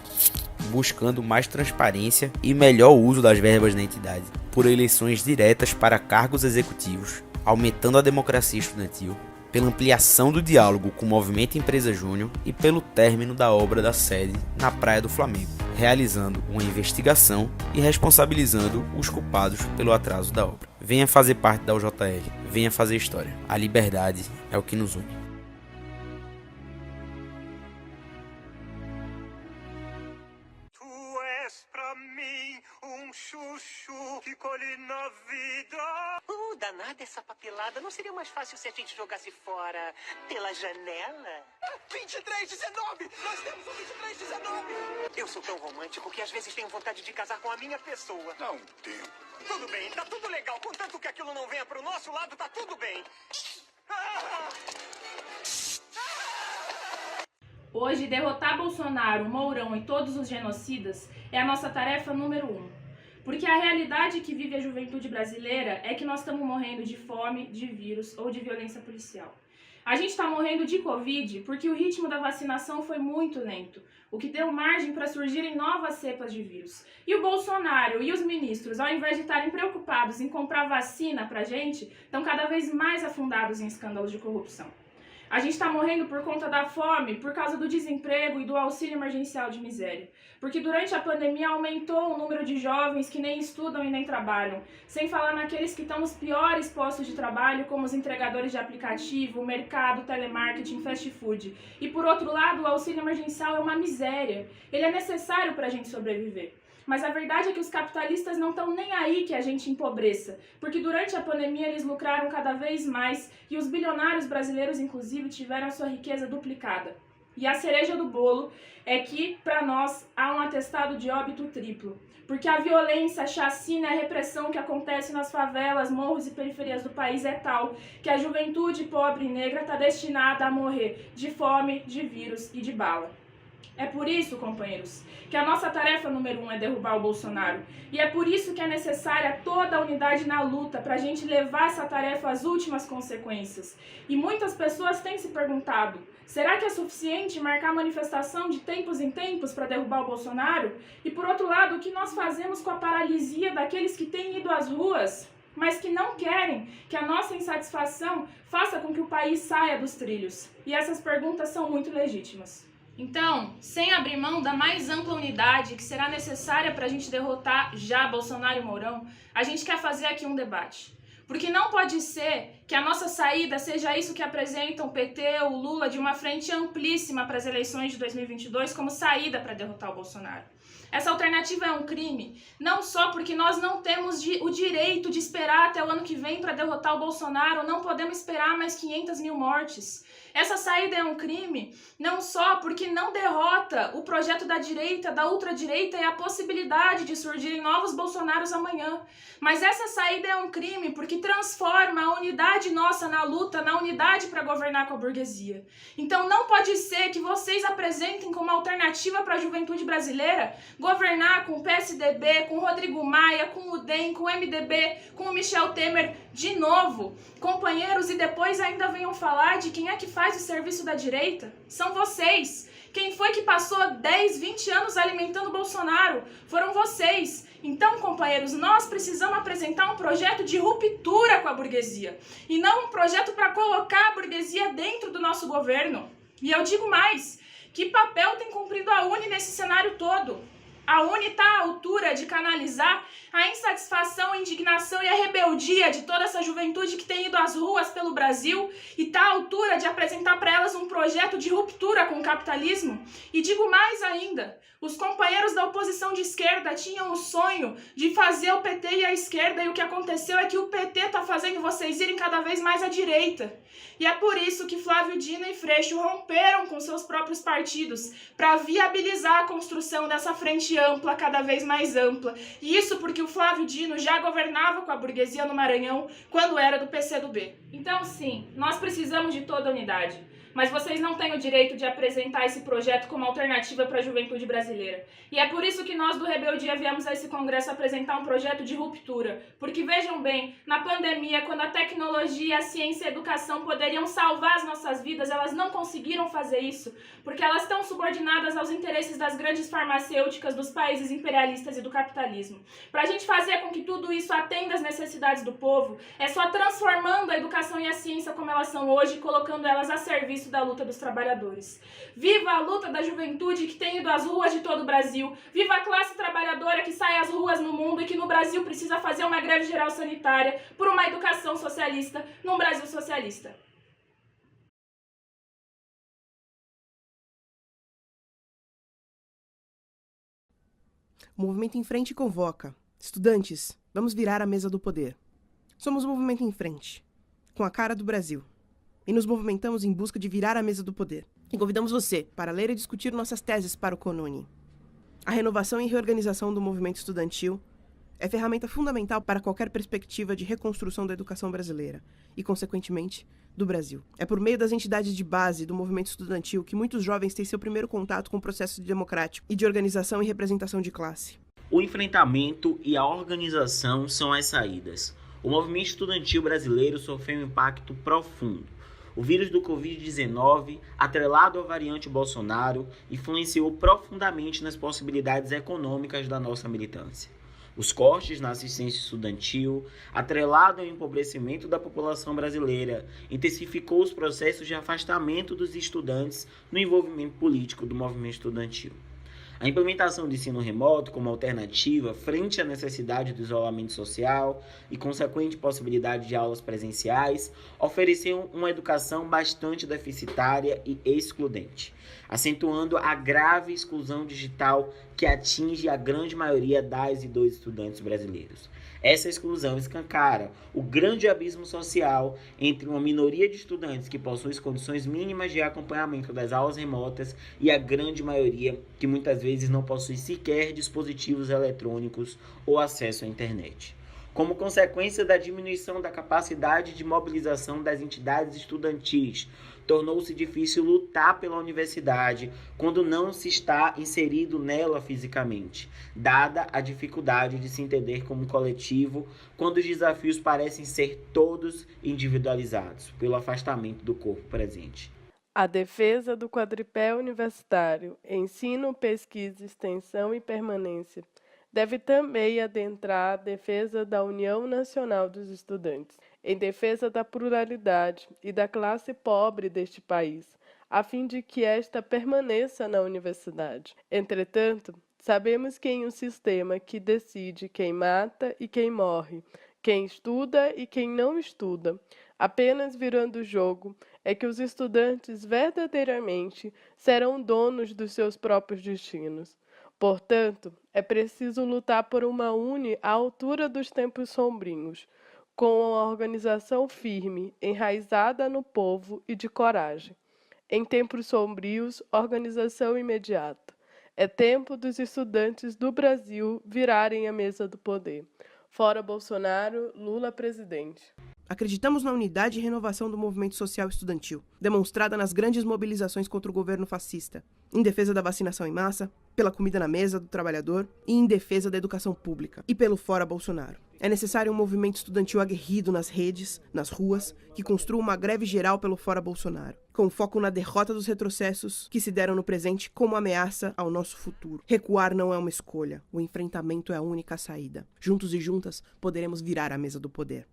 buscando mais transparência e melhor uso das verbas na entidade, por eleições diretas para cargos executivos, aumentando a democracia estudantil, pela ampliação do diálogo com o movimento Empresa Júnior e pelo término da obra da sede na Praia do Flamengo, realizando uma investigação e responsabilizando os culpados pelo atraso da obra. Venha fazer parte da UJL, venha fazer história. A liberdade é o que nos une. Chuchu, ficou-lhe na vida. Danada essa papelada. Não seria mais fácil se a gente jogasse fora pela janela? 2319! Nós temos um 2319! Eu sou tão romântico que às vezes tenho vontade de casar com a minha pessoa. Dá um tempo. Tudo bem, tá tudo legal. Contanto que aquilo não venha pro nosso lado, tá tudo bem. Hoje, derrotar Bolsonaro, Mourão e todos os genocidas é a nossa tarefa número 1. Porque a realidade que vive a juventude brasileira é que nós estamos morrendo de fome, de vírus ou de violência policial. A gente está morrendo de Covid porque o ritmo da vacinação foi muito lento, o que deu margem para surgirem novas cepas de vírus. E o Bolsonaro e os ministros, ao invés de estarem preocupados em comprar vacina para a gente, estão cada vez mais afundados em escândalos de corrupção. A gente está morrendo por conta da fome, por causa do desemprego e do auxílio emergencial de miséria. Porque durante a pandemia aumentou o número de jovens que nem estudam e nem trabalham. Sem falar naqueles que estão nos piores postos de trabalho, como os entregadores de aplicativo, mercado, telemarketing, fast food. E por outro lado, o auxílio emergencial é uma miséria. Ele é necessário para a gente sobreviver. Mas a verdade é que os capitalistas não estão nem aí que a gente empobreça, porque durante a pandemia eles lucraram cada vez mais e os bilionários brasileiros, inclusive, tiveram a sua riqueza duplicada. E a cereja do bolo é que, para nós, há um atestado de óbito triplo. Porque a violência, a chacina e a repressão que acontece nas favelas, morros e periferias do país é tal que a juventude pobre e negra está destinada a morrer de fome, de vírus e de bala. É por isso, companheiros, que a nossa tarefa número 1 é derrubar o Bolsonaro. E é por isso que é necessária toda a unidade na luta para a gente levar essa tarefa às últimas consequências. E muitas pessoas têm se perguntado, será que é suficiente marcar manifestação de tempos em tempos para derrubar o Bolsonaro? E por outro lado, o que nós fazemos com a paralisia daqueles que têm ido às ruas, mas que não querem que a nossa insatisfação faça com que o país saia dos trilhos? E essas perguntas são muito legítimas. Então, sem abrir mão da mais ampla unidade que será necessária para a gente derrotar já Bolsonaro e Mourão, a gente quer fazer aqui um debate. Porque não pode ser que a nossa saída seja isso que apresentam o PT ou o Lula de uma frente amplíssima para as eleições de 2022 como saída para derrotar o Bolsonaro. Essa alternativa é um crime, não só porque nós não temos o direito de esperar até o ano que vem para derrotar o Bolsonaro, não podemos esperar mais 500 mil mortes. Essa saída é um crime, não só porque não derrota o projeto da direita, da ultradireita e a possibilidade de surgirem novos Bolsonaros amanhã. Mas essa saída é um crime porque transforma a unidade nossa na luta, na unidade para governar com a burguesia. Então não pode ser que vocês apresentem como alternativa para a juventude brasileira governar com o PSDB, com o Rodrigo Maia, com o DEM, com o MDB, com o Michel Temer de novo, companheiros, e depois ainda venham falar de quem é que faz o serviço da direita? São vocês. Quem foi que passou 10, 20 anos alimentando Bolsonaro? Foram vocês. Então, companheiros, nós precisamos apresentar um projeto de ruptura com a burguesia e não um projeto para colocar a burguesia dentro do nosso governo. E eu digo mais, que papel tem cumprido a UNE nesse cenário todo? A UNE está à altura de canalizar a insatisfação, a indignação e a rebeldia de toda essa juventude que tem ido às ruas pelo Brasil e está à altura de apresentar para elas um projeto de ruptura com o capitalismo? E digo mais ainda, os companheiros da oposição de esquerda tinham o sonho de fazer o PT e a esquerda, e o que aconteceu é que o PT está fazendo vocês irem cada vez mais à direita. E é por isso que Flávio Dino e Freixo romperam com seus próprios partidos para viabilizar a construção dessa frente ampla, cada vez mais ampla. E isso porque o Flávio Dino já governava com a burguesia no Maranhão quando era do PCdoB. Então sim, nós precisamos de toda a unidade. Mas vocês não têm o direito de apresentar esse projeto como alternativa para a juventude brasileira. E é por isso que nós do Rebeldia viemos a esse congresso apresentar um projeto de ruptura. Porque vejam bem, na pandemia, quando a tecnologia, a ciência e a educação poderiam salvar as nossas vidas, elas não conseguiram fazer isso, porque elas estão subordinadas aos interesses das grandes farmacêuticas, dos países imperialistas e do capitalismo. Para a gente fazer com que tudo isso atenda às necessidades do povo, é só transformando a educação e a ciência como elas são hoje e colocando elas a serviço da luta dos trabalhadores. Viva a luta da juventude que tem ido às ruas de todo o Brasil. Viva a classe trabalhadora que sai às ruas no mundo e que no Brasil precisa fazer uma greve geral sanitária por uma educação socialista num Brasil socialista. O Movimento em Frente convoca. Estudantes, vamos virar a mesa do poder. Somos o Movimento em Frente, com a cara do Brasil. E nos movimentamos em busca de virar a mesa do poder. E convidamos você para ler e discutir nossas teses para o CONUNE. A renovação e reorganização do movimento estudantil é ferramenta fundamental para qualquer perspectiva de reconstrução da educação brasileira e, consequentemente, do Brasil. É por meio das entidades de base do movimento estudantil que muitos jovens têm seu primeiro contato com o processo democrático e de organização e representação de classe. O enfrentamento e a organização são as saídas. O movimento estudantil brasileiro sofreu um impacto profundo. O vírus do Covid-19, atrelado à variante Bolsonaro, influenciou profundamente nas possibilidades econômicas da nossa militância. Os cortes na assistência estudantil, atrelado ao empobrecimento da população brasileira, intensificou os processos de afastamento dos estudantes no envolvimento político do movimento estudantil. A implementação do ensino remoto como alternativa frente à necessidade do isolamento social e consequente possibilidade de aulas presenciais ofereceu uma educação bastante deficitária e excludente, acentuando a grave exclusão digital que atinge a grande maioria das e dos estudantes brasileiros. Essa exclusão escancara o grande abismo social entre uma minoria de estudantes que possuem condições mínimas de acompanhamento das aulas remotas e a grande maioria que muitas vezes não possui sequer dispositivos eletrônicos ou acesso à internet. Como consequência da diminuição da capacidade de mobilização das entidades estudantis, tornou-se difícil lutar pela universidade quando não se está inserido nela fisicamente, dada a dificuldade de se entender como coletivo quando os desafios parecem ser todos individualizados pelo afastamento do corpo presente. A defesa do quadripé universitário, ensino, pesquisa, extensão e permanência, deve também adentrar a defesa da União Nacional dos Estudantes, em defesa da pluralidade e da classe pobre deste país, a fim de que esta permaneça na universidade. Entretanto, sabemos que em um sistema que decide quem mata e quem morre, quem estuda e quem não estuda, apenas virando o jogo, é que os estudantes verdadeiramente serão donos dos seus próprios destinos. Portanto, é preciso lutar por uma UNE à altura dos tempos sombrios, com uma organização firme, enraizada no povo e de coragem. Em tempos sombrios, organização imediata. É tempo dos estudantes do Brasil virarem a mesa do poder. Fora Bolsonaro, Lula presidente. Acreditamos na unidade e renovação do movimento social estudantil, demonstrada nas grandes mobilizações contra o governo fascista, em defesa da vacinação em massa, pela comida na mesa do trabalhador e em defesa da educação pública, e pelo Fora Bolsonaro. É necessário um movimento estudantil aguerrido nas redes, nas ruas, que construa uma greve geral pelo Fora Bolsonaro, com foco na derrota dos retrocessos que se deram no presente como ameaça ao nosso futuro. Recuar não é uma escolha, o enfrentamento é a única saída. Juntos e juntas, poderemos virar a mesa do poder.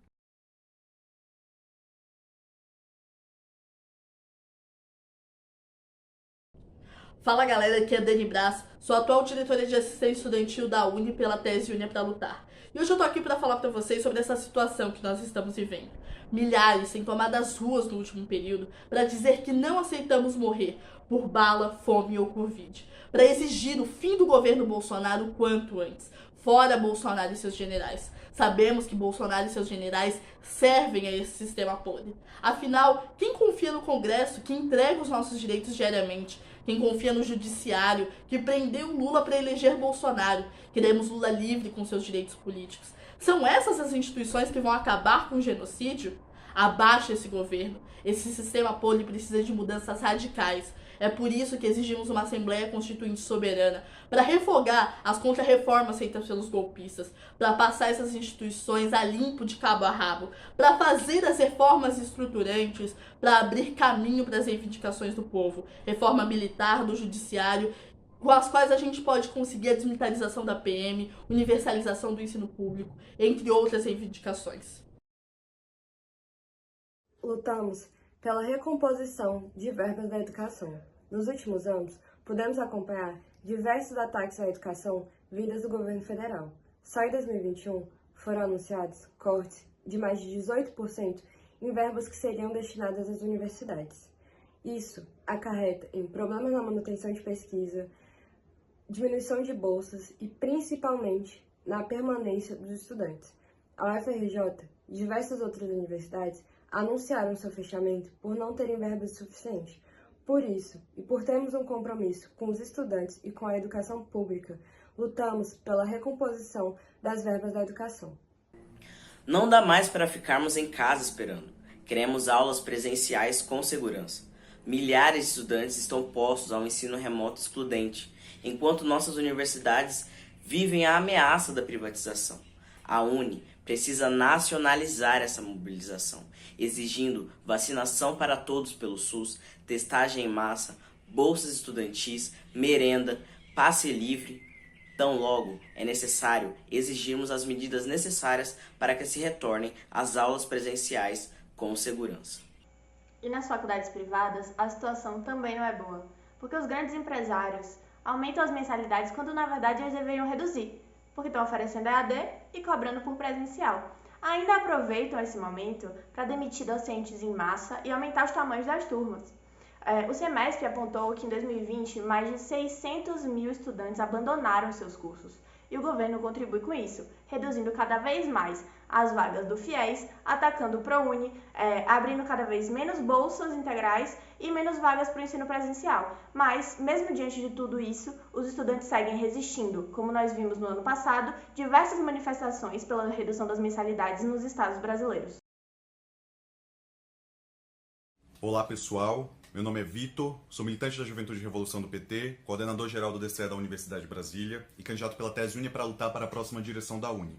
Fala galera, aqui é a Dani Brás, sou atual diretora de assistência estudantil da UNE pela tese Une pra Lutar. E hoje eu tô aqui para falar para vocês sobre essa situação que nós estamos vivendo. Milhares têm tomado as ruas no último período para dizer que não aceitamos morrer por bala, fome ou Covid, para exigir o fim do governo Bolsonaro o quanto antes. Fora Bolsonaro e seus generais. Sabemos que Bolsonaro e seus generais servem a esse sistema podre. Afinal, quem confia no Congresso, que entrega os nossos direitos diariamente? Quem confia no judiciário, que prendeu Lula para eleger Bolsonaro? Queremos Lula livre com seus direitos políticos. São essas as instituições que vão acabar com o genocídio? Abaixo esse governo. Esse sistema podre precisa de mudanças radicais. É por isso que exigimos uma Assembleia Constituinte soberana, para refogar as contrarreformas feitas pelos golpistas, para passar essas instituições a limpo de cabo a rabo, para fazer as reformas estruturantes, para abrir caminho para as reivindicações do povo, reforma militar, do judiciário, com as quais a gente pode conseguir a desmilitarização da PM, universalização do ensino público, entre outras reivindicações. Lutamos pela recomposição de verbas da educação. Nos últimos anos, pudemos acompanhar diversos ataques à educação vindas do governo federal. Só em 2021 foram anunciados cortes de mais de 18% em verbas que seriam destinadas às universidades. Isso acarreta em problemas na manutenção de pesquisa, diminuição de bolsas e principalmente na permanência dos estudantes. A UFRJ e diversas outras universidades anunciaram seu fechamento por não terem verbas suficientes. Por isso, e por termos um compromisso com os estudantes e com a educação pública, lutamos pela recomposição das verbas da educação. Não dá mais para ficarmos em casa esperando. Queremos aulas presenciais com segurança. Milhares de estudantes estão postos ao ensino remoto excludente, enquanto nossas universidades vivem a ameaça da privatização. A UNE precisa nacionalizar essa mobilização, exigindo vacinação para todos pelo SUS, testagem em massa, bolsas estudantis, merenda, passe livre. Tão logo é necessário exigirmos as medidas necessárias para que se retornem às aulas presenciais com segurança. E nas faculdades privadas, a situação também não é boa, porque os grandes empresários aumentam as mensalidades quando na verdade eles deveriam reduzir, porque estão oferecendo EAD e cobrando por presencial. Ainda aproveitam esse momento para demitir docentes em massa e aumentar os tamanhos das turmas. O Semesp apontou que em 2020 mais de 600 mil estudantes abandonaram seus cursos. E o governo contribui com isso, reduzindo cada vez mais as vagas do FIES, atacando o ProUni, abrindo cada vez menos bolsas integrais e menos vagas para o ensino presencial. Mas, mesmo diante de tudo isso, os estudantes seguem resistindo. Como nós vimos no ano passado, diversas manifestações pela redução das mensalidades nos estados brasileiros. Olá, pessoal. Meu nome é Vitor, sou militante da Juventude Revolução do PT, coordenador-geral do DCE da Universidade de Brasília e candidato pela tese Unia para lutar para a próxima direção da Uni.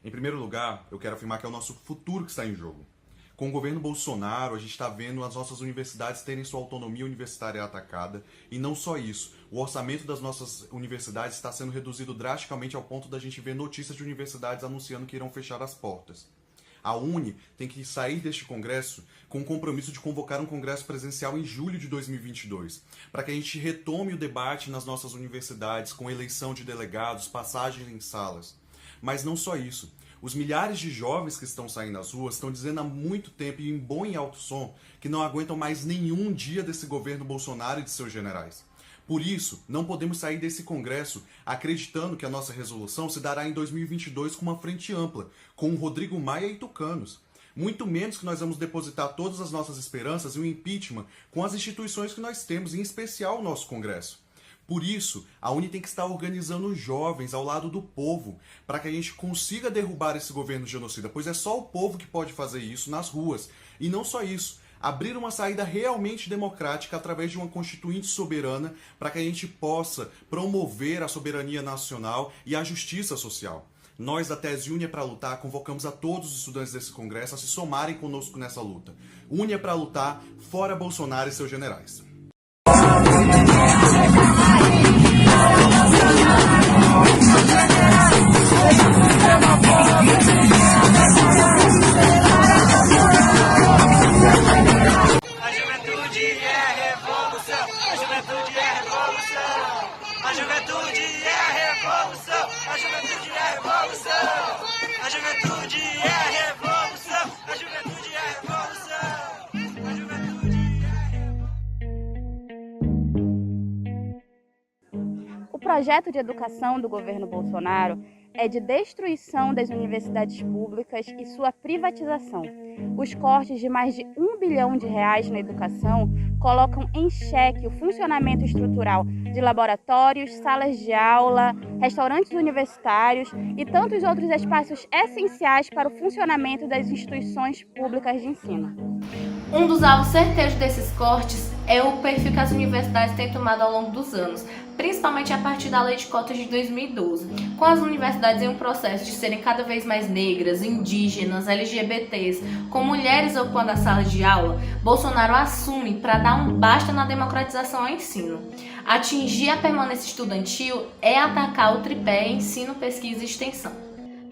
Em primeiro lugar, eu quero afirmar que é o nosso futuro que está em jogo. Com o governo Bolsonaro, a gente está vendo as nossas universidades terem sua autonomia universitária atacada, e não só isso, o orçamento das nossas universidades está sendo reduzido drasticamente ao ponto da gente ver notícias de universidades anunciando que irão fechar as portas. A Uni tem que sair deste congresso com o compromisso de convocar um congresso presencial em julho de 2022, para que a gente retome o debate nas nossas universidades com eleição de delegados, passagens em salas. Mas não só isso. Os milhares de jovens que estão saindo às ruas estão dizendo há muito tempo e em bom e alto som que não aguentam mais nenhum dia desse governo Bolsonaro e de seus generais. Por isso, não podemos sair desse congresso acreditando que a nossa resolução se dará em 2022 com uma frente ampla, com o Rodrigo Maia e tucanos. Muito menos que nós vamos depositar todas as nossas esperanças em um impeachment com as instituições que nós temos, em especial o nosso Congresso. Por isso, a Uni tem que estar organizando os jovens ao lado do povo, para que a gente consiga derrubar esse governo genocida, pois é só o povo que pode fazer isso nas ruas. E não só isso, abrir uma saída realmente democrática através de uma constituinte soberana para que a gente possa promover a soberania nacional e a justiça social. Nós, da Tese Unia para Lutar, convocamos a todos os estudantes desse congresso a se somarem conosco nessa luta. Unia para Lutar, fora Bolsonaro e seus generais. A juventude é revolução, a juventude é revolução, a juventude é revolução, a juventude é revolução, a juventude é revolução, a juventude é revolução, a juventude é... O projeto de educação do governo Bolsonaro é de destruição das universidades públicas e sua privatização. Os cortes de mais de R$1 bilhão na educação colocam em xeque o funcionamento estrutural de laboratórios, salas de aula, restaurantes universitários e tantos outros espaços essenciais para o funcionamento das instituições públicas de ensino. Um dos alvos certeiros desses cortes é o perfil que as universidades têm tomado ao longo dos anos, principalmente a partir da Lei de Cotas de 2012. Com as universidades em um processo de serem cada vez mais negras, indígenas, LGBTs, com mulheres ocupando a sala de aula, Bolsonaro assume para dar um basta na democratização ao ensino. Atingir a permanência estudantil é atacar o tripé ensino, pesquisa e extensão.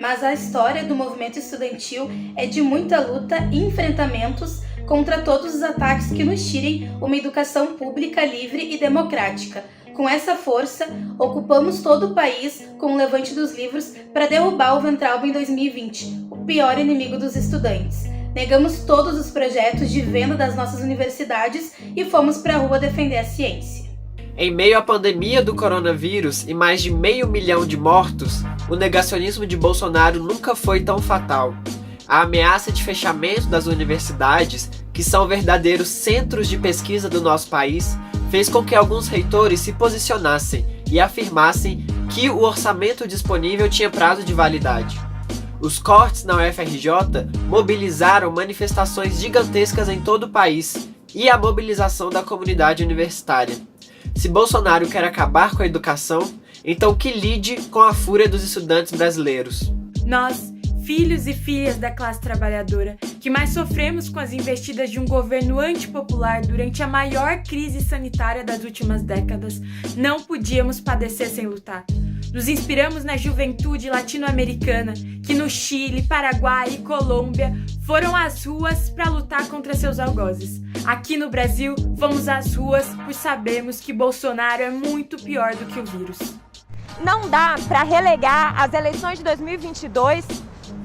Mas a história do movimento estudantil é de muita luta e enfrentamentos contra todos os ataques que nos tirem uma educação pública livre e democrática. Com essa força, ocupamos todo o país com o levante dos livros para derrubar o Weintraub em 2020, o pior inimigo dos estudantes. Negamos todos os projetos de venda das nossas universidades e fomos para a rua defender a ciência. Em meio à pandemia do coronavírus e mais de 500 mil de mortos, o negacionismo de Bolsonaro nunca foi tão fatal. A ameaça de fechamento das universidades, que são verdadeiros centros de pesquisa do nosso país, fez com que alguns reitores se posicionassem e afirmassem que o orçamento disponível tinha prazo de validade. Os cortes na UFRJ mobilizaram manifestações gigantescas em todo o país e a mobilização da comunidade universitária. Se Bolsonaro quer acabar com a educação, então que lide com a fúria dos estudantes brasileiros. Nós, filhos e filhas da classe trabalhadora, que mais sofremos com as investidas de um governo antipopular durante a maior crise sanitária das últimas décadas, não podíamos padecer sem lutar. Nos inspiramos na juventude latino-americana que no Chile, Paraguai e Colômbia foram às ruas para lutar contra seus algozes. Aqui no Brasil, vamos às ruas pois sabemos que Bolsonaro é muito pior do que o vírus. Não dá para relegar as eleições de 2022,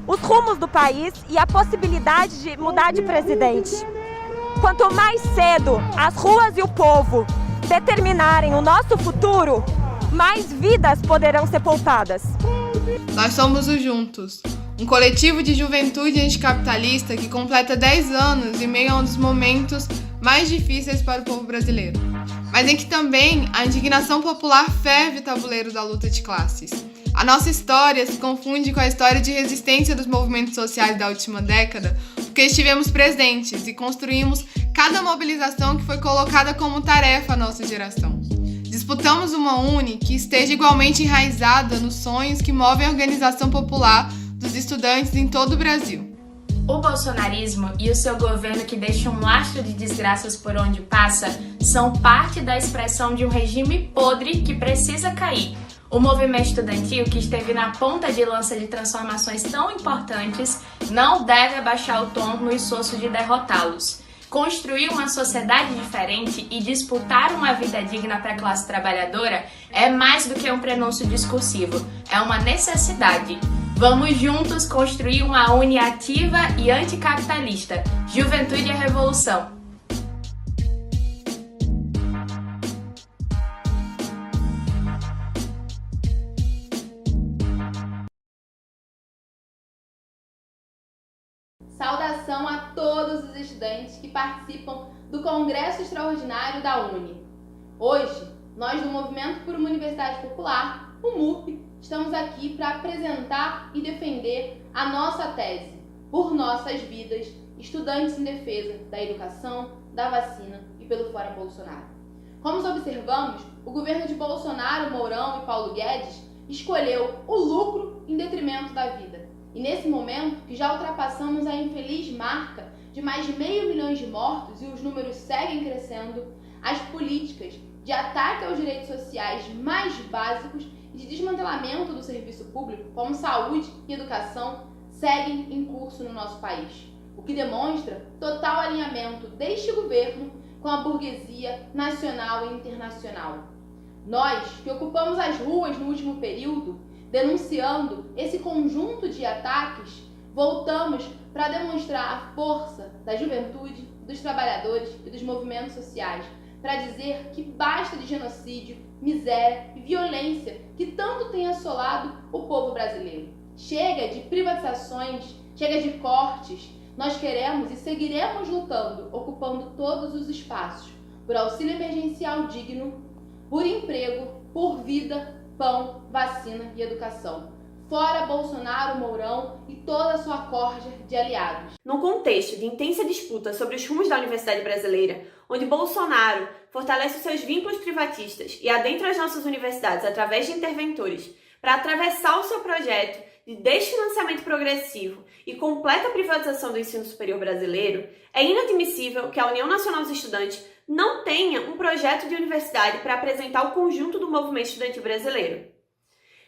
os rumos do país e a possibilidade de mudar de presidente. Quanto mais cedo as ruas e o povo determinarem o nosso futuro, mais vidas poderão ser poupadas. Nós somos o Juntos, um coletivo de juventude anticapitalista que completa 10 anos em meio a um dos momentos mais difíceis para o povo brasileiro, mas em que também a indignação popular ferve o tabuleiro da luta de classes. A nossa história se confunde com a história de resistência dos movimentos sociais da última década, porque estivemos presentes e construímos cada mobilização que foi colocada como tarefa à nossa geração. Disputamos uma UNE que esteja igualmente enraizada nos sonhos que movem a organização popular dos estudantes em todo o Brasil. O bolsonarismo e o seu governo que deixa um lastro de desgraças por onde passa são parte da expressão de um regime podre que precisa cair. O movimento estudantil, que esteve na ponta de lança de transformações tão importantes, não deve abaixar o tom no esforço de derrotá-los. Construir uma sociedade diferente e disputar uma vida digna para a classe trabalhadora é mais do que um prenúncio discursivo, é uma necessidade. Vamos juntos construir uma UNE ativa e anticapitalista. Juventude e a Revolução. Saudação a todos os estudantes que participam do Congresso Extraordinário da UNE. Hoje, nós do Movimento por uma Universidade Popular, o MUP, estamos aqui para apresentar e defender a nossa tese, Por Nossas Vidas, estudantes em defesa da educação, da vacina e pelo Fora Bolsonaro. Como observamos, o governo de Bolsonaro, Mourão e Paulo Guedes escolheu o lucro em detrimento da vida. E nesse momento, que já ultrapassamos a infeliz marca de mais de 500 mil de mortos e os números seguem crescendo, as políticas de ataque aos direitos sociais mais básicos e de desmantelamento do serviço público, como saúde e educação, seguem em curso no nosso país, o que demonstra total alinhamento deste governo com a burguesia nacional e internacional. Nós, que ocupamos as ruas no último período, denunciando esse conjunto de ataques, voltamos para demonstrar a força da juventude, dos trabalhadores e dos movimentos sociais, para dizer que basta de genocídio, miséria e violência que tanto tem assolado o povo brasileiro. Chega de privatizações, chega de cortes. Nós queremos e seguiremos lutando, ocupando todos os espaços, por auxílio emergencial digno, por emprego, por vida, pão, vacina e educação. Fora Bolsonaro, Mourão e toda a sua corja de aliados. Num contexto de intensa disputa sobre os rumos da universidade brasileira, onde Bolsonaro fortalece os seus vínculos privatistas e adentra as nossas universidades através de interventores para atravessar o seu projeto de desfinanciamento progressivo e completa privatização do ensino superior brasileiro, é inadmissível que a União Nacional dos Estudantes não tenha um projeto de universidade para apresentar o conjunto do movimento estudantil brasileiro.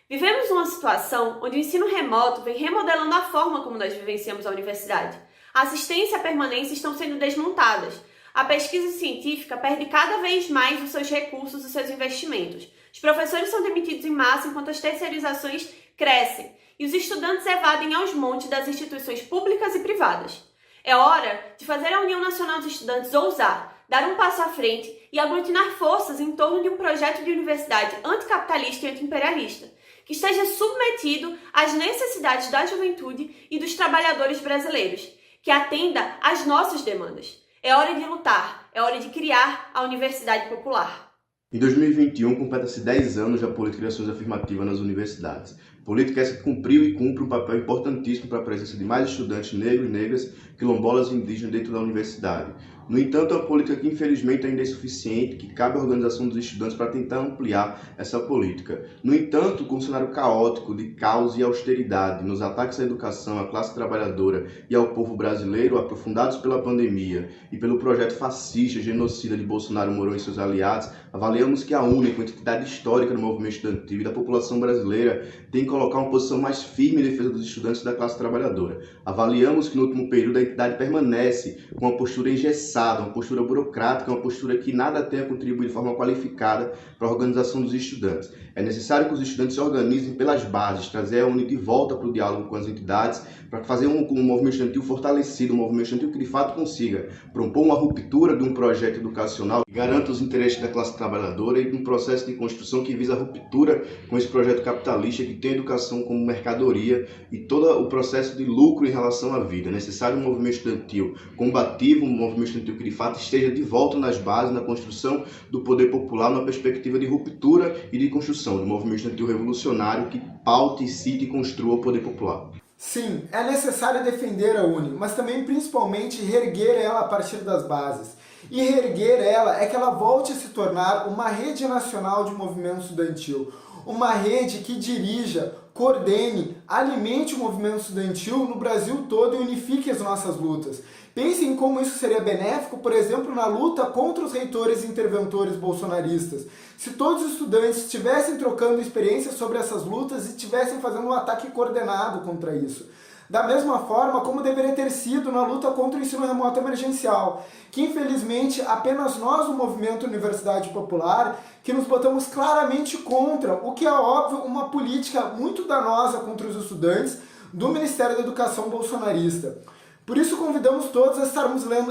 Vivemos uma situação onde o ensino remoto vem remodelando a forma como nós vivenciamos a universidade. A assistência e a permanência estão sendo desmontadas. A pesquisa científica perde cada vez mais os seus recursos e os seus investimentos. Os professores são demitidos em massa enquanto as terceirizações crescem e os estudantes evadem aos montes das instituições públicas e privadas. É hora de fazer a União Nacional dos Estudantes ousar, dar um passo à frente e aglutinar forças em torno de um projeto de universidade anticapitalista e antiimperialista, que esteja submetido às necessidades da juventude e dos trabalhadores brasileiros, que atenda às nossas demandas. É hora de lutar, é hora de criar a Universidade Popular. Em 2021, completa-se 10 anos da política de ações afirmativas nas universidades, Política essa que cumpriu e cumpre um papel importantíssimo para a presença de mais estudantes negros e negras, quilombolas e indígenas dentro da universidade. No entanto, é uma política que infelizmente ainda é insuficiente, que cabe à organização dos estudantes para tentar ampliar essa política. No entanto, com um cenário caótico de caos e austeridade nos ataques à educação, à classe trabalhadora e ao povo brasileiro, aprofundados pela pandemia e pelo projeto fascista genocida de Bolsonaro, Mourão e seus aliados, avaliamos que a UNE, com a entidade histórica do movimento estudantil e da população brasileira, tem que colocar uma posição mais firme em defesa dos estudantes da classe trabalhadora. Avaliamos que no último período a entidade permanece com uma postura engessada, uma postura burocrática, uma postura que nada tem a contribuir de forma qualificada para a organização dos estudantes. É necessário que os estudantes se organizem pelas bases, trazer a UNE de volta para o diálogo com as entidades, para fazer um movimento estudantil fortalecido, um movimento estudantil que de fato consiga propor uma ruptura de um projeto educacional que garanta os interesses da classe trabalhadora e um processo de construção que visa a ruptura com esse projeto capitalista que tem a educação como mercadoria e todo o processo de lucro em relação à vida. É necessário um movimento estudantil combativo, um movimento estudantil que de fato esteja de volta nas bases, na construção do poder popular, numa perspectiva de ruptura e de construção do movimento estudantil revolucionário que paute, cite e construa o poder popular. Sim, é necessário defender a UNE, mas também principalmente reerguer ela a partir das bases. E reerguer ela é que ela volte a se tornar uma rede nacional de movimento estudantil. Uma rede que dirija, coordene, alimente o movimento estudantil no Brasil todo e unifique as nossas lutas. Pensem como isso seria benéfico, por exemplo, na luta contra os reitores e interventores bolsonaristas. Se todos os estudantes estivessem trocando experiências sobre essas lutas e estivessem fazendo um ataque coordenado contra isso. Da mesma forma como deveria ter sido na luta contra o ensino remoto emergencial, que infelizmente apenas nós, o Movimento Universidade Popular, que nos botamos claramente contra, o que é óbvio, uma política muito danosa contra os estudantes do Ministério da Educação bolsonarista. Por isso convidamos todos a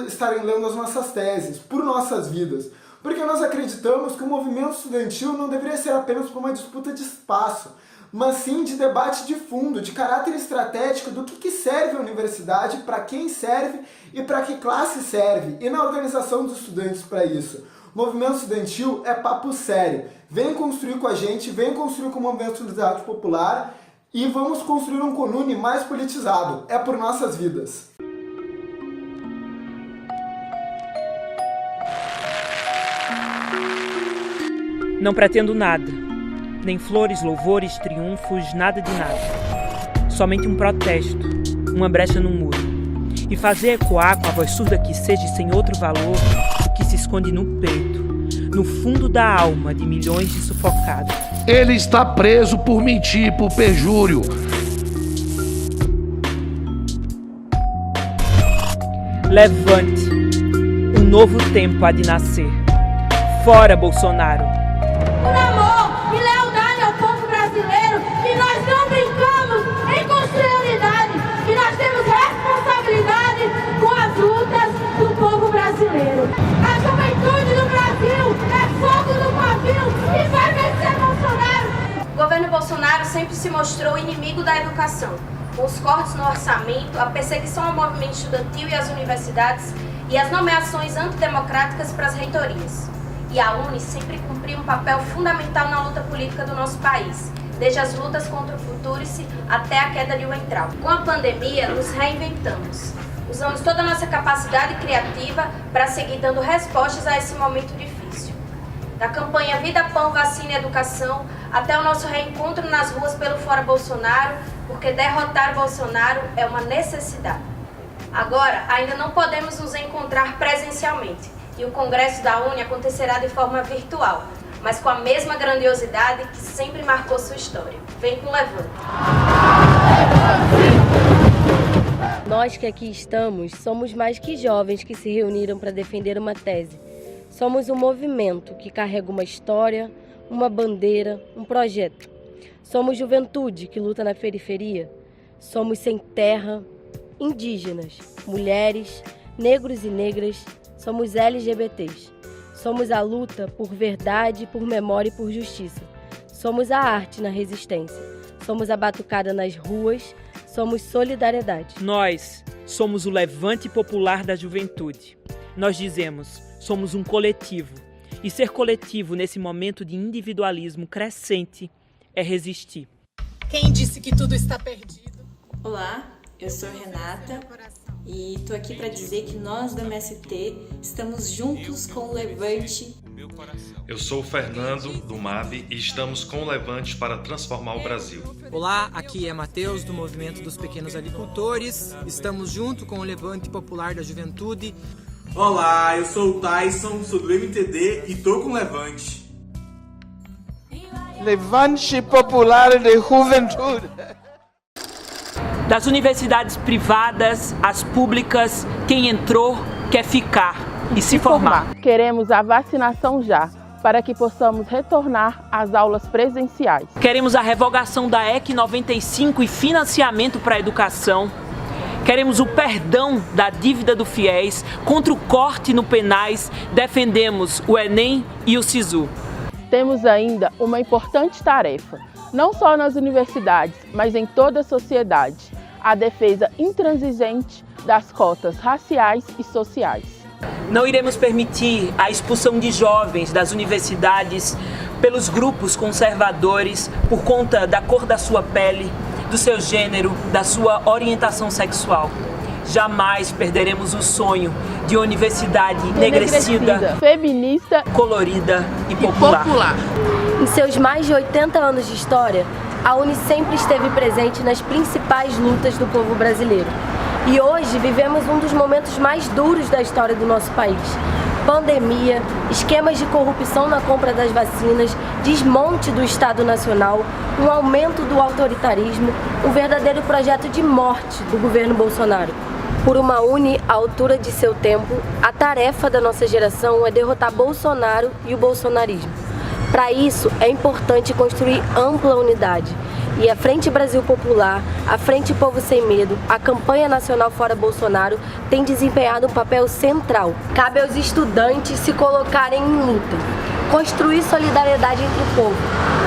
estarem lendo as nossas teses, por nossas vidas, porque nós acreditamos que o movimento estudantil não deveria ser apenas por uma disputa de espaço, mas sim de debate de fundo, de caráter estratégico do que serve a universidade, para quem serve e para que classe serve, e na organização dos estudantes para isso. O movimento estudantil é papo sério. Vem construir com a gente, vem construir com o movimento estudantil popular e vamos construir um CONUNE mais politizado. É por nossas vidas. Não pretendo nada, nem flores, louvores, triunfos, nada de nada. Somente um protesto, uma brecha no muro, e fazer ecoar com a voz surda que seja sem outro valor o que se esconde no peito, no fundo da alma de milhões de sufocados. Ele está preso por mentir, por perjúrio. Levante, um novo tempo há de nascer. Fora Bolsonaro! Por amor e lealdade ao povo brasileiro, que nós não brincamos em construir unidade, que nós temos responsabilidade com as lutas do povo brasileiro. A juventude do Brasil é fogo no pavio e vai vencer Bolsonaro. O governo Bolsonaro sempre se mostrou inimigo da educação, com os cortes no orçamento, a perseguição ao movimento estudantil e às universidades e as nomeações antidemocráticas para as reitorias. E a UNE sempre cumpriu um papel fundamental na luta política do nosso país, desde as lutas contra o Futurice até a queda de Weintraub. Com a pandemia, nos reinventamos. Usamos toda a nossa capacidade criativa para seguir dando respostas a esse momento difícil. Da campanha Vida, Pão, Vacina e Educação, até o nosso reencontro nas ruas pelo Fora Bolsonaro, porque derrotar Bolsonaro é uma necessidade. Agora, ainda não podemos nos encontrar presencialmente, e o Congresso da UNE acontecerá de forma virtual, mas com a mesma grandiosidade que sempre marcou sua história. Vem com o Levante! Nós que aqui estamos somos mais que jovens que se reuniram para defender uma tese. Somos um movimento que carrega uma história, uma bandeira, um projeto. Somos juventude que luta na periferia. Somos sem terra, indígenas, mulheres, negros e negras. Somos LGBTs. Somos a luta por verdade, por memória e por justiça. Somos a arte na resistência. Somos a batucada nas ruas. Somos solidariedade. Nós somos o Levante Popular da Juventude. Nós dizemos, somos um coletivo. E ser coletivo nesse momento de individualismo crescente é resistir. Quem disse que tudo está perdido? Olá, eu sou Renata e tô aqui para dizer que nós do MST estamos juntos com o Levante. Eu sou o Fernando, do MAB, e estamos com o Levante para transformar o Brasil. Olá, aqui é Matheus, do Movimento dos Pequenos Agricultores. Estamos junto com o Levante Popular da Juventude. Olá, eu sou o Tyson, sou do MTD e tô com o Levante. Levante Popular de Juventude. Das universidades privadas às públicas, quem entrou quer ficar e se formar. Queremos a vacinação já, para que possamos retornar às aulas presenciais. Queremos a revogação da EC 95 e financiamento para a educação. Queremos o perdão da dívida do FIES, contra o corte no penais, defendemos o Enem e o SISU. Temos ainda uma importante tarefa, não só nas universidades, mas em toda a sociedade, a defesa intransigente das cotas raciais e sociais. Não iremos permitir a expulsão de jovens das universidades pelos grupos conservadores por conta da cor da sua pele, do seu gênero, da sua orientação sexual. Jamais perderemos o sonho de uma universidade enegrecida, feminista, colorida e popular. Em seus mais de 80 anos de história, a UNE sempre esteve presente nas principais lutas do povo brasileiro. E hoje vivemos um dos momentos mais duros da história do nosso país. Pandemia, esquemas de corrupção na compra das vacinas, desmonte do Estado Nacional, um aumento do autoritarismo, um verdadeiro projeto de morte do governo Bolsonaro. Por uma UNE à altura de seu tempo, a tarefa da nossa geração é derrotar Bolsonaro e o bolsonarismo. Para isso, é importante construir ampla unidade. E a Frente Brasil Popular, a Frente Povo Sem Medo, a Campanha Nacional Fora Bolsonaro tem desempenhado um papel central. Cabe aos estudantes se colocarem em luta, construir solidariedade entre o povo,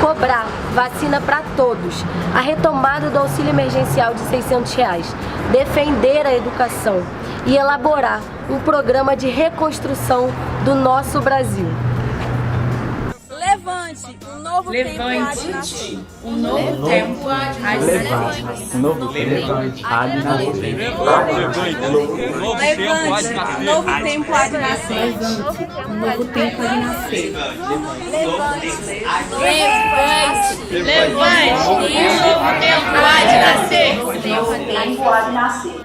cobrar vacina para todos, a retomada do auxílio emergencial de R$600, defender a educação e elaborar um programa de reconstrução do nosso Brasil. Levante, um novo tempo há de nascer. Um novo tempo há de nascer. Levante, um novo tempo há de nascer. Levante, um novo tempo há de nascer. Um novo tempo há de nascer. Levante, e um novo tempo há de nascer. Um novo tempo há de nascer.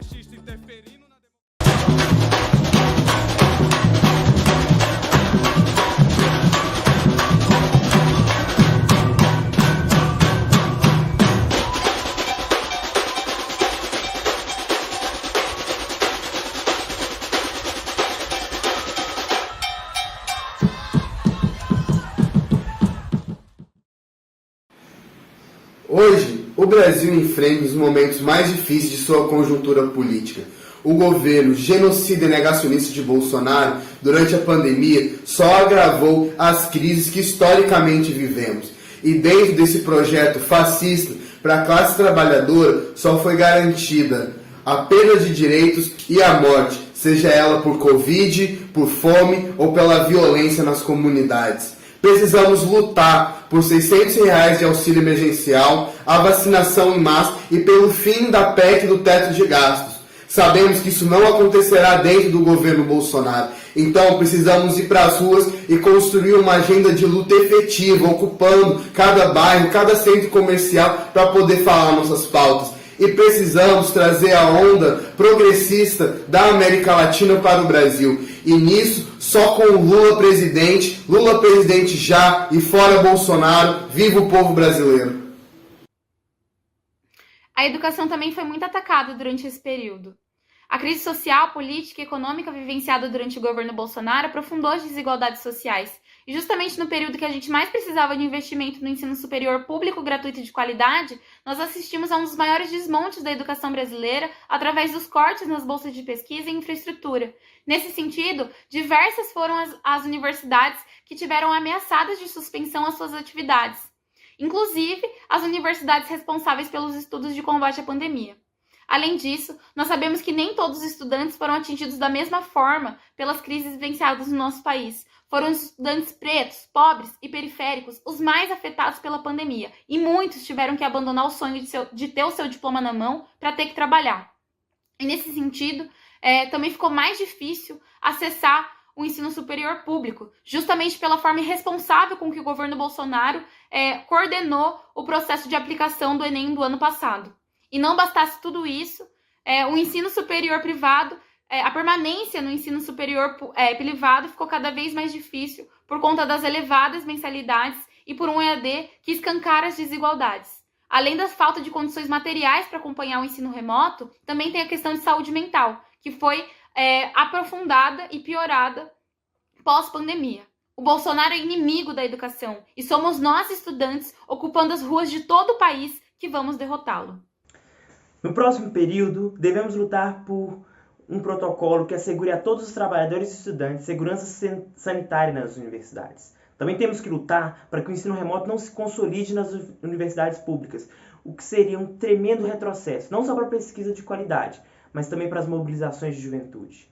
Hoje, o Brasil enfrenta os momentos mais difíceis de sua conjuntura política. O governo genocida e negacionista de Bolsonaro, durante a pandemia, só agravou as crises que historicamente vivemos. E dentro desse projeto fascista, para a classe trabalhadora, só foi garantida a perda de direitos e a morte, seja ela por Covid, por fome ou pela violência nas comunidades. Precisamos lutar por R$600 de auxílio emergencial, a vacinação em massa e pelo fim da PEC do teto de gastos. Sabemos que isso não acontecerá dentro do governo Bolsonaro. Então precisamos ir para as ruas e construir uma agenda de luta efetiva, ocupando cada bairro, cada centro comercial para poder falar nossas pautas. E precisamos trazer a onda progressista da América Latina para o Brasil. E nisso, só com o Lula presidente já e fora Bolsonaro, viva o povo brasileiro. A educação também foi muito atacada durante esse período. A crise social, política e econômica vivenciada durante o governo Bolsonaro aprofundou as desigualdades sociais. E justamente no período que a gente mais precisava de investimento no ensino superior público, gratuito e de qualidade, nós assistimos a um dos maiores desmontes da educação brasileira através dos cortes nas bolsas de pesquisa e infraestrutura. Nesse sentido, diversas foram as universidades que tiveram ameaçadas de suspensão às suas atividades, inclusive as universidades responsáveis pelos estudos de combate à pandemia. Além disso, nós sabemos que nem todos os estudantes foram atingidos da mesma forma pelas crises vivenciadas no nosso país. Foram os estudantes pretos, pobres e periféricos os mais afetados pela pandemia, e muitos tiveram que abandonar o sonho de ter o seu diploma na mão para ter que trabalhar. E nesse sentido, também ficou mais difícil acessar o ensino superior público, justamente pela forma irresponsável com que o governo Bolsonaro coordenou o processo de aplicação do Enem do ano passado. E não bastasse tudo isso, o ensino superior privado, a permanência no ensino superior privado ficou cada vez mais difícil por conta das elevadas mensalidades e por um EAD que escancara as desigualdades. Além da falta de condições materiais para acompanhar o ensino remoto, também tem a questão de saúde mental, que foi aprofundada e piorada pós-pandemia. O Bolsonaro é inimigo da educação e somos nós, estudantes, ocupando as ruas de todo o país, que vamos derrotá-lo. No próximo período, devemos lutar por um protocolo que assegure a todos os trabalhadores e estudantes segurança sanitária nas universidades. Também temos que lutar para que o ensino remoto não se consolide nas universidades públicas, o que seria um tremendo retrocesso, não só para a pesquisa de qualidade, mas também para as mobilizações de juventude.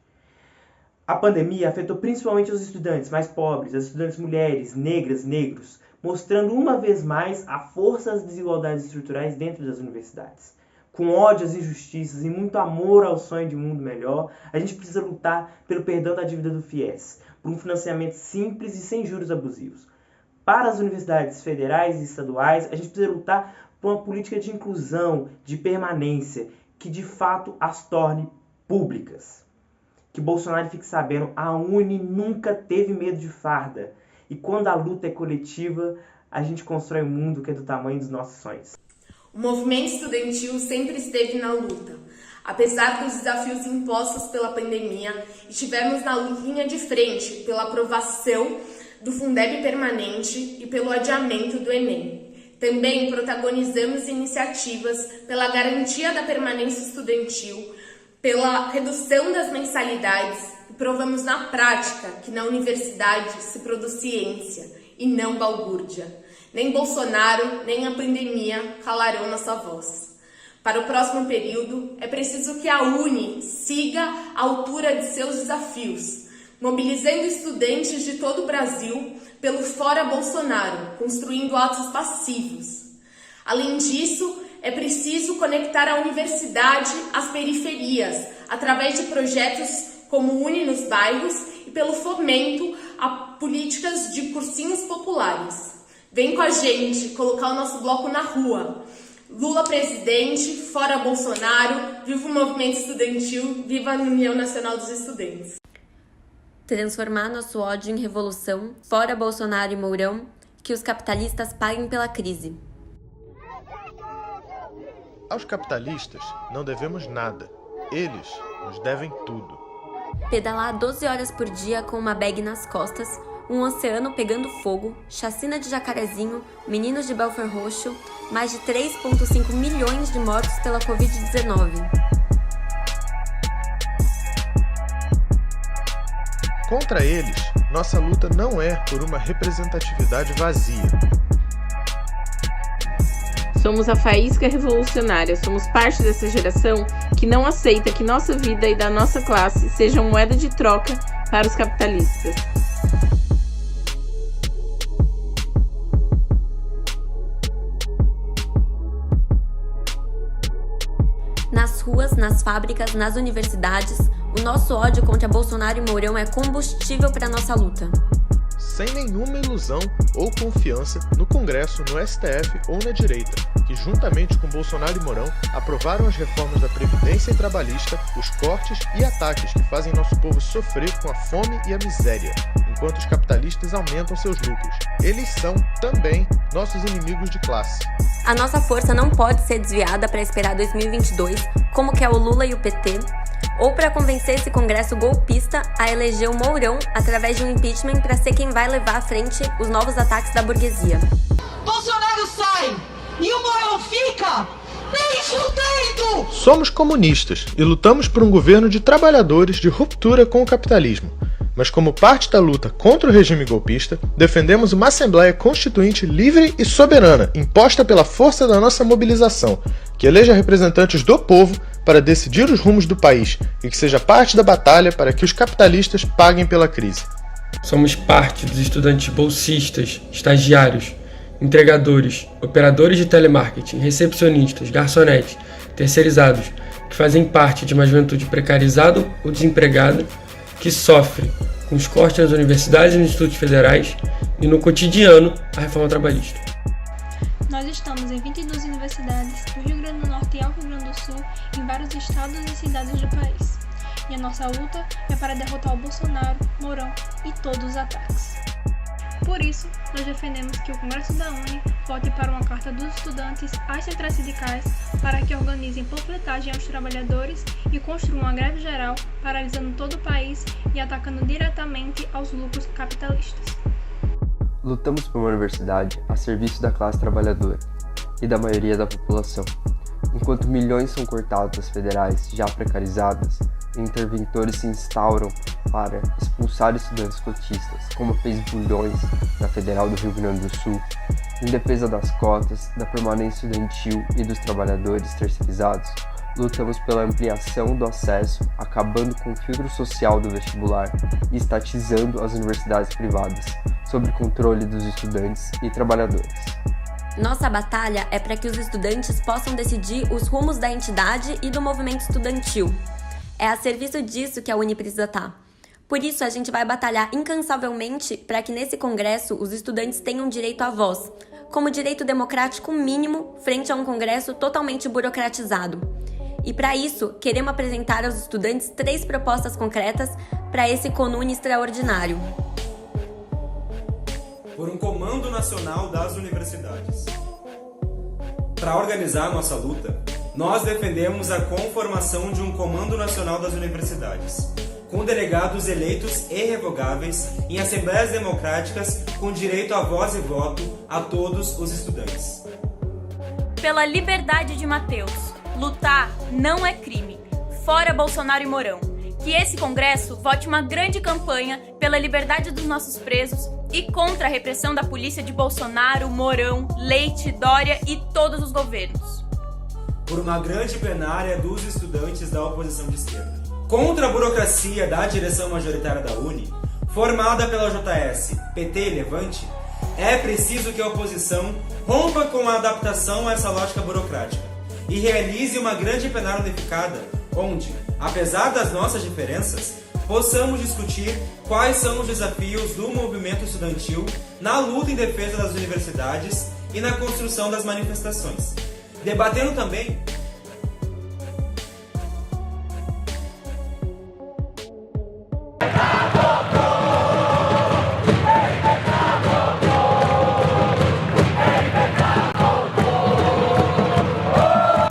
A pandemia afetou principalmente os estudantes mais pobres, as estudantes mulheres, negras, negros, mostrando uma vez mais a força das desigualdades estruturais dentro das universidades. Com ódio às injustiças e muito amor ao sonho de um mundo melhor, a gente precisa lutar pelo perdão da dívida do FIES, por um financiamento simples e sem juros abusivos. Para as universidades federais e estaduais, a gente precisa lutar por uma política de inclusão, de permanência, que de fato as torne públicas. Que Bolsonaro fique sabendo, a Uni nunca teve medo de farda. E quando a luta é coletiva, a gente constrói um mundo que é do tamanho dos nossos sonhos. O movimento estudantil sempre esteve na luta. Apesar dos desafios impostos pela pandemia, estivemos na linha de frente pela aprovação do Fundeb permanente e pelo adiamento do Enem. Também protagonizamos iniciativas pela garantia da permanência estudantil, pela redução das mensalidades e provamos na prática que na universidade se produz ciência e não balbúrdia. Nem Bolsonaro, nem a pandemia calarão nossa voz. Para o próximo período, é preciso que a Uni siga à altura de seus desafios, mobilizando estudantes de todo o Brasil pelo Fora Bolsonaro, construindo atos passivos. Além disso, é preciso conectar a universidade às periferias, através de projetos como Uni nos bairros e pelo fomento a políticas de cursinhos populares. Vem com a gente colocar o nosso bloco na rua. Lula presidente, fora Bolsonaro, viva o movimento estudantil, viva a União Nacional dos Estudantes. Transformar nosso ódio em revolução, fora Bolsonaro e Mourão, que os capitalistas paguem pela crise. Aos capitalistas não devemos nada, eles nos devem tudo. Pedalar 12 horas por dia com uma bag nas costas, um oceano pegando fogo, chacina de Jacarezinho, meninos de Belford Roxo, mais de 3,5 milhões de mortos pela Covid-19. Contra eles, nossa luta não é por uma representatividade vazia. Somos a faísca revolucionária, somos parte dessa geração que não aceita que nossa vida e da nossa classe sejam moeda de troca para os capitalistas. Nas ruas, nas fábricas, nas universidades, o nosso ódio contra Bolsonaro e Mourão é combustível para nossa luta. Sem nenhuma ilusão ou confiança no Congresso, no STF ou na direita, que juntamente com Bolsonaro e Mourão aprovaram as reformas da Previdência e Trabalhista, os cortes e ataques que fazem nosso povo sofrer com a fome e a miséria, enquanto os capitalistas aumentam seus lucros. Eles são, também, nossos inimigos de classe. A nossa força não pode ser desviada para esperar 2022, como quer o Lula e o PT, ou para convencer esse Congresso golpista a eleger o Mourão através de um impeachment para ser quem vai levar à frente os novos ataques da burguesia. Bolsonaro sai e o Mourão fica nem fudendo! Somos comunistas e lutamos por um governo de trabalhadores de ruptura com o capitalismo. Mas como parte da luta contra o regime golpista, defendemos uma Assembleia Constituinte livre e soberana, imposta pela força da nossa mobilização, que eleja representantes do povo para decidir os rumos do país e que seja parte da batalha para que os capitalistas paguem pela crise. Somos parte dos estudantes bolsistas, estagiários, entregadores, operadores de telemarketing, recepcionistas, garçonetes, terceirizados, que fazem parte de uma juventude precarizada ou desempregada que sofre com os cortes nas universidades e nos institutos federais e no cotidiano a reforma trabalhista. Nós estamos em 22 universidades do Rio Grande do Norte e ao Rio Grande do Sul, em vários estados e cidades do país. E a nossa luta é para derrotar o Bolsonaro, Mourão e todos os ataques. Por isso, nós defendemos que o Congresso da UNE volte para uma carta dos estudantes às centrais sindicais para que organizem panfletagem aos trabalhadores e construam uma greve geral, paralisando todo o país e atacando diretamente aos lucros capitalistas. Lutamos por uma universidade a serviço da classe trabalhadora e da maioria da população. Enquanto milhões são cortados das federais já precarizadas, interventores se instauram para expulsar estudantes cotistas, como fez Bulhões na Federal do Rio Grande do Sul, em defesa das cotas, da permanência estudantil e dos trabalhadores terceirizados. Lutamos pela ampliação do acesso, acabando com o filtro social do vestibular e estatizando as universidades privadas, sob controle dos estudantes e trabalhadores. Nossa batalha é para que os estudantes possam decidir os rumos da entidade e do movimento estudantil. É a serviço disso que a UNE precisa estar. Por isso, a gente vai batalhar incansavelmente para que nesse congresso os estudantes tenham direito à voz, como direito democrático mínimo frente a um congresso totalmente burocratizado. E para isso, queremos apresentar aos estudantes 3 propostas concretas para esse CONUNE extraordinário. Por um Comando Nacional das Universidades. Para organizar nossa luta, nós defendemos a conformação de um Comando Nacional das Universidades, com delegados eleitos e revogáveis em assembleias democráticas com direito à voz e voto a todos os estudantes. Pela liberdade de Mateus, lutar não é crime. Fora Bolsonaro e Mourão. Que esse Congresso vote uma grande campanha pela liberdade dos nossos presos e contra a repressão da polícia de Bolsonaro, Mourão, Leite, Dória e todos os governos. Por uma grande plenária dos estudantes da oposição de esquerda. Contra a burocracia da direção majoritária da UNE, formada pela JS, PT e Levante, é preciso que a oposição rompa com a adaptação a essa lógica burocrática e realize uma grande plenária unificada, onde, apesar das nossas diferenças, possamos discutir quais são os desafios do movimento estudantil na luta em defesa das universidades e na construção das manifestações. Debatendo também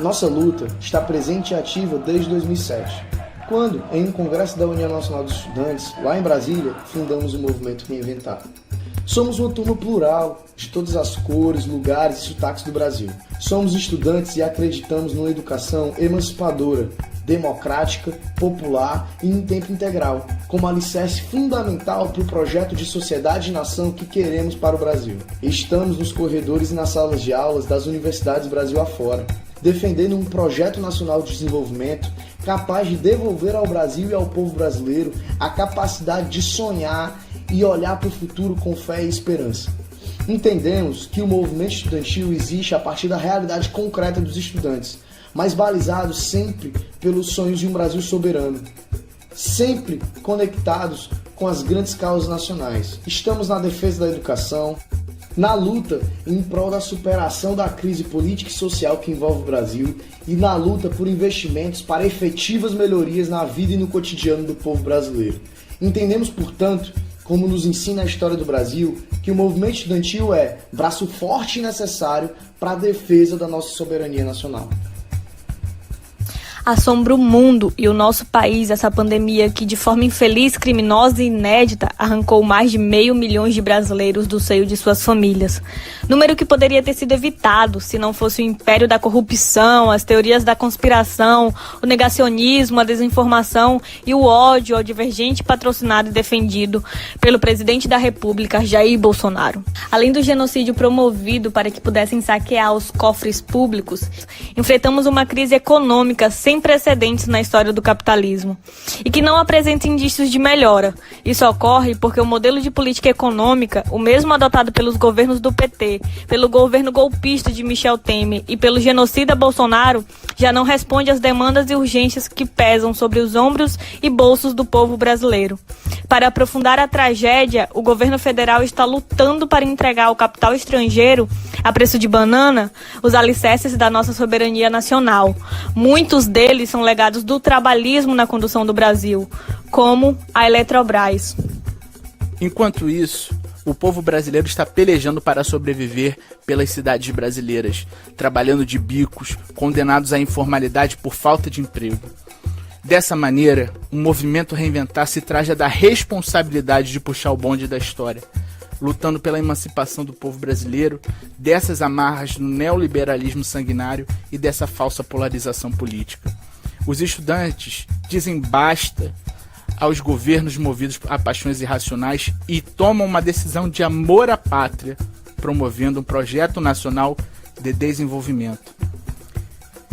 Nossa luta está presente e ativa desde 2007, quando, em um congresso da União Nacional dos Estudantes, lá em Brasília, fundamos o movimento Reinventar. Somos uma turma plural, de todas as cores, lugares e sotaques do Brasil. Somos estudantes e acreditamos numa educação emancipadora, democrática, popular e em tempo integral, como alicerce fundamental para o projeto de sociedade e nação que queremos para o Brasil. Estamos nos corredores e nas salas de aulas das universidades Brasil afora, defendendo um projeto nacional de desenvolvimento capaz de devolver ao Brasil e ao povo brasileiro a capacidade de sonhar e olhar para o futuro com fé e esperança. Entendemos que o movimento estudantil existe a partir da realidade concreta dos estudantes, mas balizados sempre pelos sonhos de um Brasil soberano, sempre conectados com as grandes causas nacionais. Estamos na defesa da educação, na luta em prol da superação da crise política e social que envolve o Brasil e na luta por investimentos para efetivas melhorias na vida e no cotidiano do povo brasileiro. Entendemos, portanto, como nos ensina a história do Brasil, que o movimento estudantil é braço forte e necessário para a defesa da nossa soberania nacional. Assombra o mundo e o nosso país essa pandemia que, de forma infeliz, criminosa e inédita, arrancou mais de 500 mil de brasileiros do seio de suas famílias. Número que poderia ter sido evitado se não fosse o império da corrupção, as teorias da conspiração, o negacionismo, a desinformação e o ódio ao divergente patrocinado e defendido pelo presidente da República, Jair Bolsonaro. Além do genocídio promovido para que pudessem saquear os cofres públicos, enfrentamos uma crise econômica sem sem precedentes na história do capitalismo e que não apresenta indícios de melhora. Isso ocorre porque o modelo de política econômica, o mesmo adotado pelos governos do PT, pelo governo golpista de Michel Temer e pelo genocida Bolsonaro, já não responde às demandas e urgências que pesam sobre os ombros e bolsos do povo brasileiro. Para aprofundar a tragédia, o governo federal está lutando para entregar ao capital estrangeiro, a preço de banana, os alicerces da nossa soberania nacional. Muitos deles são legados do trabalhismo na condução do Brasil, como a Eletrobras. Enquanto isso, o povo brasileiro está pelejando para sobreviver pelas cidades brasileiras, trabalhando de bicos, condenados à informalidade por falta de emprego. Dessa maneira, o movimento Reinventar se traja da responsabilidade de puxar o bonde da história, lutando pela emancipação do povo brasileiro, dessas amarras do neoliberalismo sanguinário e dessa falsa polarização política. Os estudantes dizem basta aos governos movidos a paixões irracionais e tomam uma decisão de amor à pátria, promovendo um projeto nacional de desenvolvimento.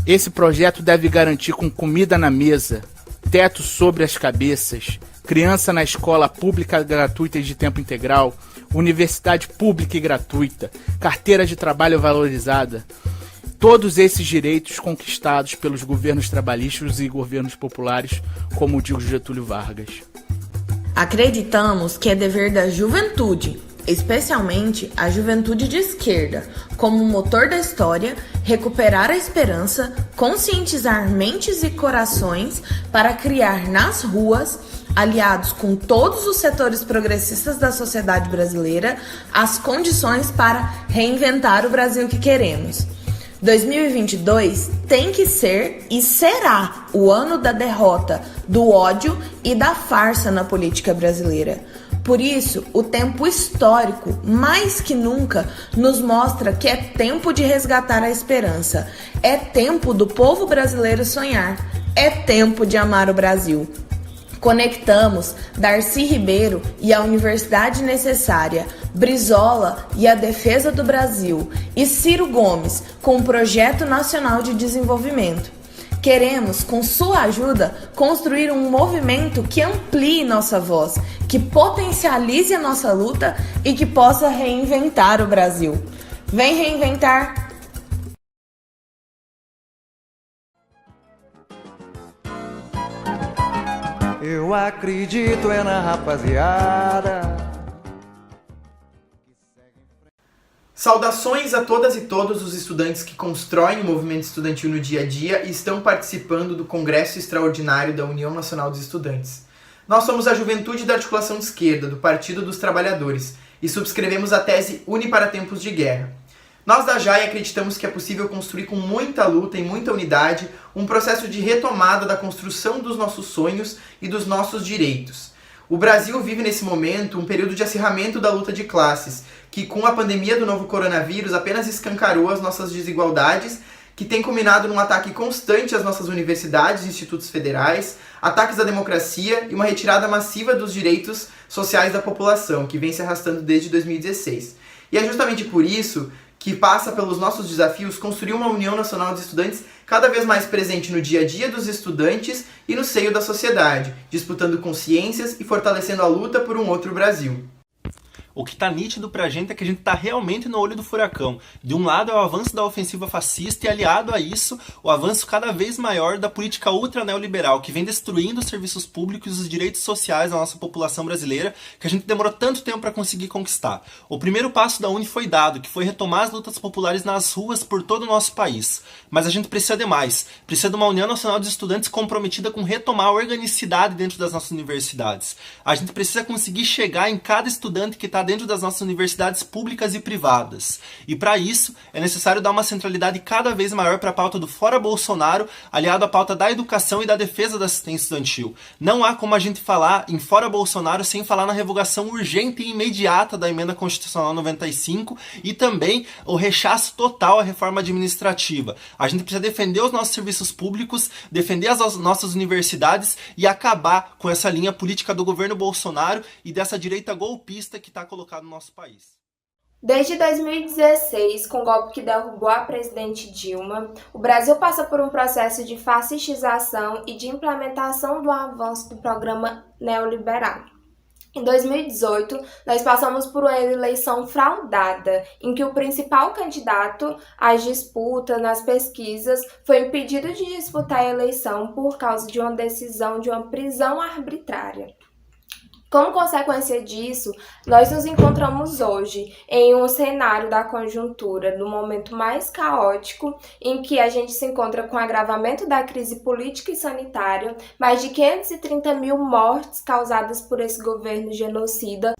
Esse projeto deve garantir com comida na mesa, teto sobre as cabeças, criança na escola pública gratuita e de tempo integral, universidade pública e gratuita, carteira de trabalho valorizada. Todos esses direitos conquistados pelos governos trabalhistas e governos populares, como diz Getúlio Vargas. Acreditamos que é dever da juventude, especialmente a juventude de esquerda, como motor da história, recuperar a esperança, conscientizar mentes e corações para criar nas ruas, aliados com todos os setores progressistas da sociedade brasileira, as condições para reinventar o Brasil que queremos. 2022 tem que ser e será o ano da derrota, do ódio e da farsa na política brasileira. Por isso, o tempo histórico, mais que nunca, nos mostra que é tempo de resgatar a esperança. É tempo do povo brasileiro sonhar. É tempo de amar o Brasil. Conectamos Darcy Ribeiro e a Universidade Necessária, Brizola e a Defesa do Brasil e Ciro Gomes com o Projeto Nacional de Desenvolvimento. Queremos, com sua ajuda, construir um movimento que amplie nossa voz, que potencialize a nossa luta e que possa reinventar o Brasil. Vem reinventar! Eu acredito na rapaziada. Saudações a todas e todos os estudantes que constroem o movimento estudantil no dia a dia e estão participando do Congresso Extraordinário da União Nacional dos Estudantes. Nós somos a Juventude da Articulação de Esquerda, do Partido dos Trabalhadores, e subscrevemos a tese Uni para Tempos de Guerra. Nós da JAI acreditamos que é possível construir com muita luta e muita unidade um processo de retomada da construção dos nossos sonhos e dos nossos direitos. O Brasil vive nesse momento um período de acirramento da luta de classes, que com a pandemia do novo coronavírus apenas escancarou as nossas desigualdades, que tem culminado num ataque constante às nossas universidades e institutos federais, ataques à democracia e uma retirada massiva dos direitos sociais da população, que vem se arrastando desde 2016. E é justamente por isso que passa pelos nossos desafios construir uma União Nacional de Estudantes cada vez mais presente no dia a dia dos estudantes e no seio da sociedade, disputando consciências e fortalecendo a luta por um outro Brasil. O que tá nítido pra gente é que a gente tá realmente no olho do furacão. De um lado é o avanço da ofensiva fascista e aliado a isso, o avanço cada vez maior da política ultra neoliberal, que vem destruindo os serviços públicos e os direitos sociais da nossa população brasileira, que a gente demorou tanto tempo para conseguir conquistar. O primeiro passo da Uni foi dado, que foi retomar as lutas populares nas ruas por todo o nosso país. Mas a gente precisa de mais. Precisa de uma União Nacional de Estudantes comprometida com retomar a organicidade dentro das nossas universidades. A gente precisa conseguir chegar em cada estudante que está dentro das nossas universidades públicas e privadas. E para isso, é necessário dar uma centralidade cada vez maior para a pauta do Fora Bolsonaro, aliado à pauta da educação e da defesa da assistência estudantil. Não há como a gente falar em Fora Bolsonaro sem falar na revogação urgente e imediata da Emenda Constitucional 95 e também o rechaço total à reforma administrativa. A gente precisa defender os nossos serviços públicos, defender as nossas universidades e acabar com essa linha política do governo Bolsonaro e dessa direita golpista que está colocada no nosso país. Desde 2016, com o golpe que derrubou a presidente Dilma, o Brasil passa por um processo de fascistização e de implementação do avanço do programa neoliberal. Em 2018, nós passamos por uma eleição fraudada, em que o principal candidato às disputas nas pesquisas foi impedido de disputar a eleição por causa de uma decisão de uma prisão arbitrária. Como consequência disso, nós nos encontramos hoje em um cenário da conjuntura, no momento mais caótico, em que a gente se encontra com o agravamento da crise política e sanitária, mais de 530 mil mortes causadas por esse governo genocida.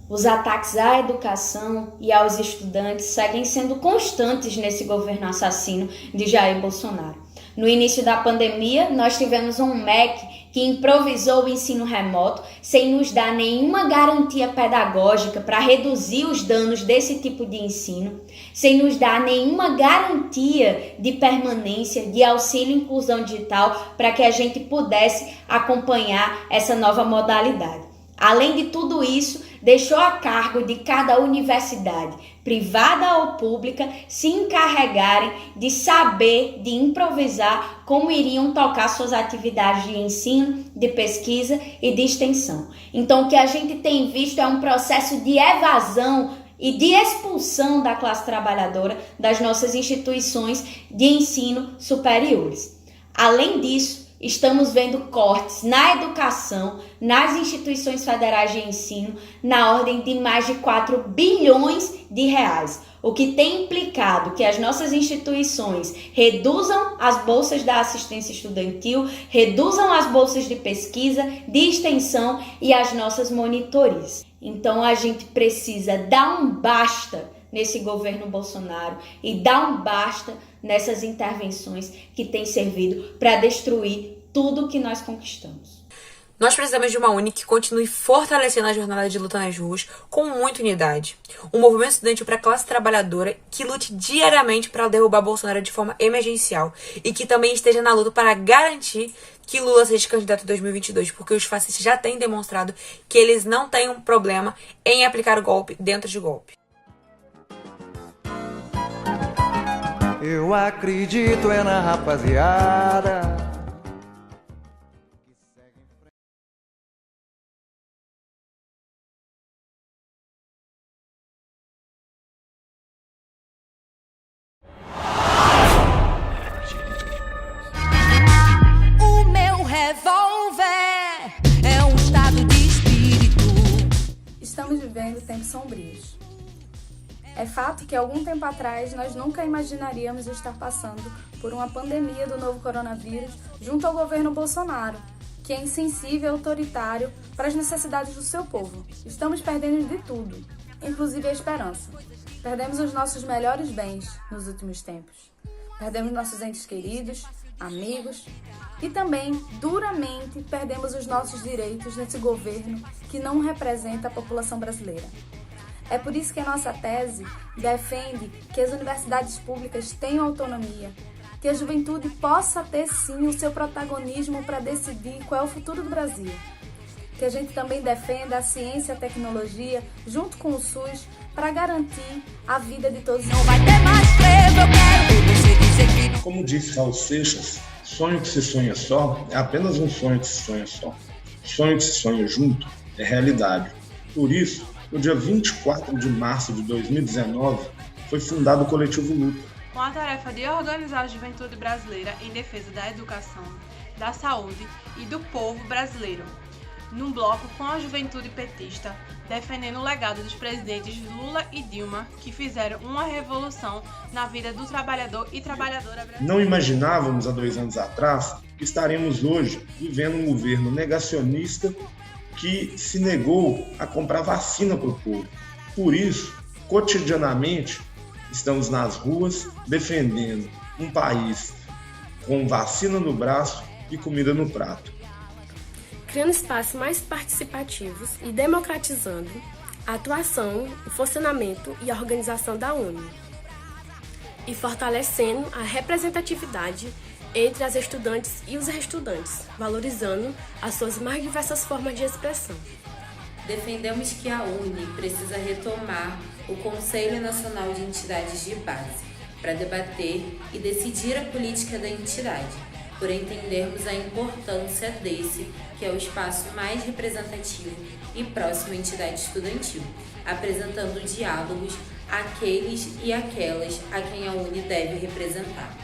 Os ataques à educação e aos estudantes seguem sendo constantes nesse governo assassino de Jair Bolsonaro. No início da pandemia, nós tivemos um MEC que improvisou o ensino remoto sem nos dar nenhuma garantia pedagógica para reduzir os danos desse tipo de ensino, sem nos dar nenhuma garantia de permanência, de auxílio e inclusão digital para que a gente pudesse acompanhar essa nova modalidade. Além de tudo isso, deixou a cargo de cada universidade, privada ou pública, se encarregarem de saber, de improvisar como iriam tocar suas atividades de ensino, de pesquisa e de extensão. Então, o que a gente tem visto é um processo de evasão e de expulsão da classe trabalhadora das nossas instituições de ensino superiores. Além disso, estamos vendo cortes na educação, nas instituições federais de ensino, na ordem de mais de 4 bilhões de reais, o que tem implicado que as nossas instituições reduzam as bolsas da assistência estudantil, reduzam as bolsas de pesquisa, de extensão e as nossas monitorias. Então a gente precisa dar um basta nesse governo Bolsonaro e dar um basta nessas intervenções que têm servido para destruir tudo que nós conquistamos. Nós precisamos de uma UNE que continue fortalecendo a jornada de luta nas ruas com muita unidade. Um movimento estudantil para a classe trabalhadora que lute diariamente para derrubar Bolsonaro de forma emergencial e que também esteja na luta para garantir que Lula seja candidato em 2022, porque os fascistas já têm demonstrado que eles não têm um problema em aplicar o golpe dentro de golpe. Eu acredito na rapaziada. O meu revólver é um estado de espírito. Estamos vivendo tempos sombrios. É fato que algum tempo atrás nós nunca imaginaríamos estar passando por uma pandemia do novo coronavírus junto ao governo Bolsonaro, que é insensível e autoritário para as necessidades do seu povo. Estamos perdendo de tudo, inclusive a esperança. Perdemos os nossos melhores bens nos últimos tempos. Perdemos nossos entes queridos, amigos e também, duramente, perdemos os nossos direitos nesse governo que não representa a população brasileira. É por isso que a nossa tese defende que as universidades públicas tenham autonomia, que a juventude possa ter sim o seu protagonismo para decidir qual é o futuro do Brasil. Que a gente também defenda a ciência e a tecnologia junto com o SUS para garantir a vida de todos. Não vai ter mais frevo, eu quero você dizer que... Como disse Raul Seixas, sonho que se sonha só é apenas um sonho que se sonha só. Sonho que se sonha junto é realidade. Por isso, no dia 24 de março de 2019, foi fundado o Coletivo Luta. Com a tarefa de organizar a juventude brasileira em defesa da educação, da saúde e do povo brasileiro, num bloco com a juventude petista, defendendo o legado dos presidentes Lula e Dilma, que fizeram uma revolução na vida do trabalhador e trabalhadora brasileira. Não imaginávamos há 2 anos atrás que estaremos hoje vivendo um governo negacionista que se negou a comprar vacina para o povo. Por isso, cotidianamente, estamos nas ruas defendendo um país com vacina no braço e comida no prato. Criando espaços mais participativos e democratizando a atuação, o funcionamento e a organização da UNE. E fortalecendo a representatividade entre as estudantes e os estudantes, valorizando as suas mais diversas formas de expressão. Defendemos que a UNE precisa retomar o Conselho Nacional de Entidades de Base, para debater e decidir a política da entidade, por entendermos a importância desse, que é o espaço mais representativo e próximo à entidade estudantil, apresentando diálogos àqueles e aquelas a quem a UNE deve representar,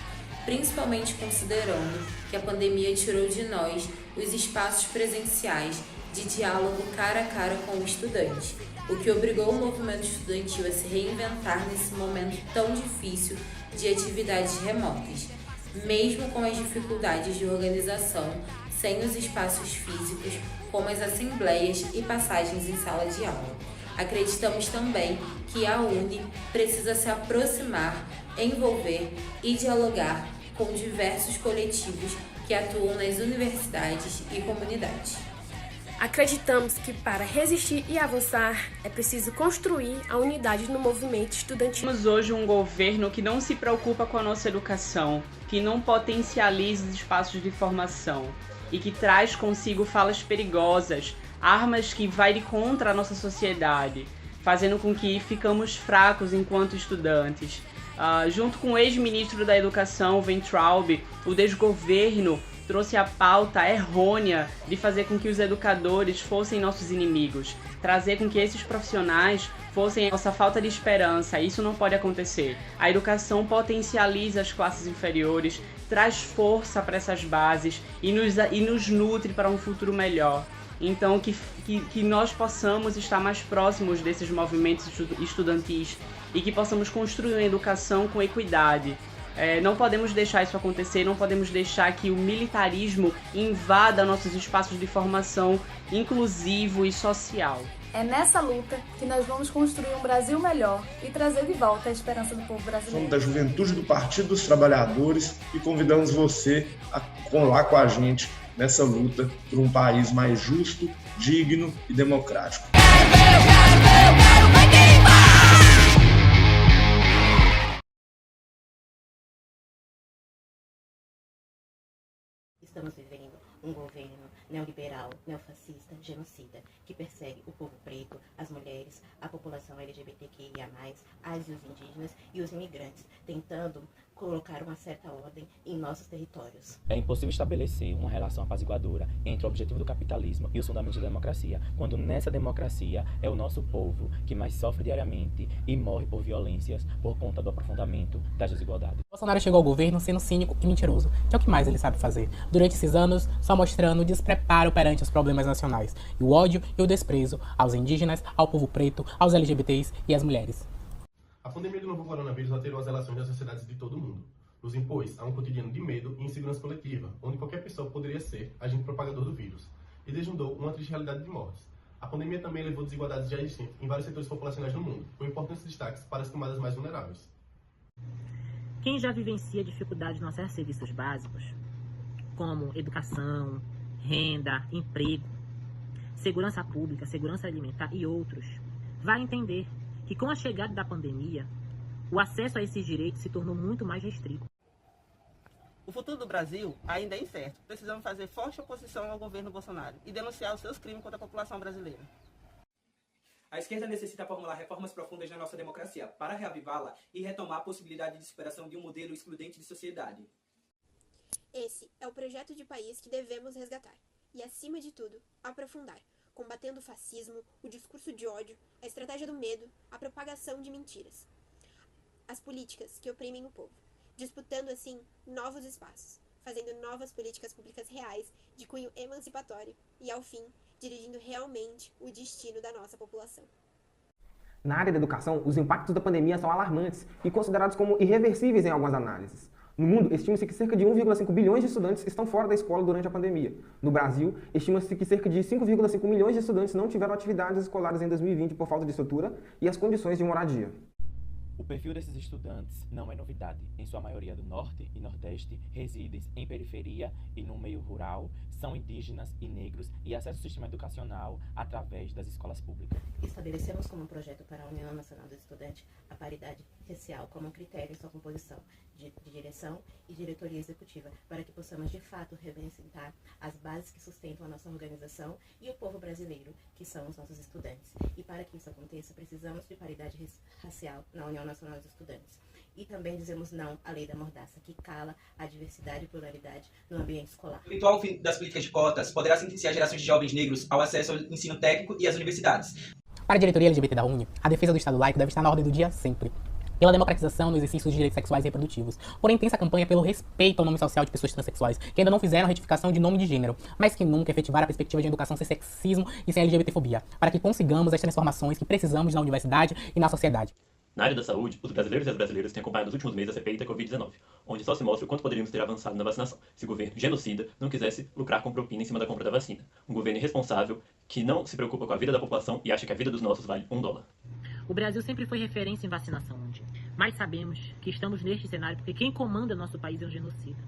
principalmente considerando que a pandemia tirou de nós os espaços presenciais de diálogo cara a cara com o estudante, o que obrigou o movimento estudantil a se reinventar nesse momento tão difícil de atividades remotas, mesmo com as dificuldades de organização, sem os espaços físicos, como as assembleias e passagens em sala de aula. Acreditamos também que a UNE precisa se aproximar, envolver e dialogar com diversos coletivos que atuam nas universidades e comunidades. Acreditamos que para resistir e avançar é preciso construir a unidade no movimento estudantil. Temos hoje um governo que não se preocupa com a nossa educação, que não potencializa os espaços de formação e que traz consigo falas perigosas, armas que vai contra a nossa sociedade, fazendo com que ficamos fracos enquanto estudantes. Junto com o ex-ministro da Educação, Weintraub, o desgoverno trouxe a pauta errônea de fazer com que os educadores fossem nossos inimigos, trazer com que esses profissionais fossem a nossa falta de esperança. Isso não pode acontecer. A educação potencializa as classes inferiores, traz força para essas bases e nos nutre para um futuro melhor. Então, que nós possamos estar mais próximos desses movimentos estudantis e que possamos construir uma educação com equidade. Não podemos deixar isso acontecer, não podemos deixar que o militarismo invada nossos espaços de formação inclusivo e social. É nessa luta que nós vamos construir um Brasil melhor e trazer de volta a esperança do povo brasileiro. Somos da Juventude do Partido dos Trabalhadores e convidamos você a colar com a gente nessa luta por um país mais justo, digno e democrático. Estamos vivendo um governo neoliberal, neofascista, genocida, que persegue o povo preto, as mulheres, a população LGBTQIA+, as e os indígenas e os imigrantes, tentando colocar uma certa ordem em nossos territórios. É impossível estabelecer uma relação apaziguadora entre o objetivo do capitalismo e os fundamentos da democracia, quando nessa democracia é o nosso povo que mais sofre diariamente e morre por violências por conta do aprofundamento das desigualdades. Bolsonaro chegou ao governo sendo cínico e mentiroso, que é o que mais ele sabe fazer. Durante esses anos, só mostrando o despreparo perante os problemas nacionais, e o ódio e o desprezo aos indígenas, ao povo preto, aos LGBTs e às mulheres. A pandemia do novo coronavírus alterou as relações das sociedades de todo o mundo. Nos impôs a um cotidiano de medo e insegurança coletiva, onde qualquer pessoa poderia ser agente propagador do vírus, e desnudou uma triste realidade de mortes. A pandemia também elevou desigualdades já existentes em vários setores populacionais no mundo, com importantes destaques para as camadas mais vulneráveis. Quem já vivencia dificuldades no acesso a serviços básicos, como educação, renda, emprego, segurança pública, segurança alimentar e outros, vai entender que com a chegada da pandemia, o acesso a esses direitos se tornou muito mais restrito. O futuro do Brasil ainda é incerto. Precisamos fazer forte oposição ao governo Bolsonaro e denunciar os seus crimes contra a população brasileira. A esquerda necessita formular reformas profundas na nossa democracia para reavivá-la e retomar a possibilidade de superação de um modelo excludente de sociedade. Esse é o projeto de país que devemos resgatar e, acima de tudo, aprofundar, combatendo o fascismo, o discurso de ódio, a estratégia do medo, a propagação de mentiras. As políticas que oprimem o povo, disputando assim novos espaços, fazendo novas políticas públicas reais de cunho emancipatório e, ao fim, dirigindo realmente o destino da nossa população. Na área da educação, os impactos da pandemia são alarmantes e considerados como irreversíveis em algumas análises. No mundo, estima-se que cerca de 1,5 bilhões de estudantes estão fora da escola durante a pandemia. No Brasil, estima-se que cerca de 5,5 milhões de estudantes não tiveram atividades escolares em 2020 por falta de estrutura e as condições de moradia. O perfil desses estudantes não é novidade. Em sua maioria do Norte e Nordeste, residem em periferia e no meio rural, são indígenas e negros e acessam ao sistema educacional através das escolas públicas. Estabelecemos como um projeto para a União Nacional dos Estudantes a paridade racial como um critério em sua composição de direção e diretoria executiva, para que possamos de fato representar as bases que sustentam a nossa organização e o povo brasileiro, que são os nossos estudantes. E para que isso aconteça, precisamos de paridade racial na União Nacional dos Estudantes. E também dizemos não à lei da mordaça, que cala a diversidade e pluralidade no ambiente escolar. O eventual fim das políticas de cotas poderá sentenciar gerações de jovens negros ao acesso ao ensino técnico e às universidades. Para a diretoria LGBT da UNE, a defesa do Estado laico deve estar na ordem do dia sempre. Pela democratização no exercício dos direitos sexuais e reprodutivos. Porém, tem essa campanha pelo respeito ao nome social de pessoas transexuais, que ainda não fizeram a retificação de nome de gênero, mas que nunca efetivaram a perspectiva de educação sem sexismo e sem LGBTfobia, para que consigamos as transformações que precisamos na universidade e na sociedade. Na área da saúde, os brasileiros e as brasileiras têm acompanhado nos últimos meses a CPI da Covid-19, onde só se mostra o quanto poderíamos ter avançado na vacinação, se o governo genocida não quisesse lucrar com propina em cima da compra da vacina. Um governo irresponsável que não se preocupa com a vida da população e acha que a vida dos nossos vale $1. O Brasil sempre foi referência em vacinação mundial, mas sabemos que estamos neste cenário porque quem comanda nosso país é um genocida.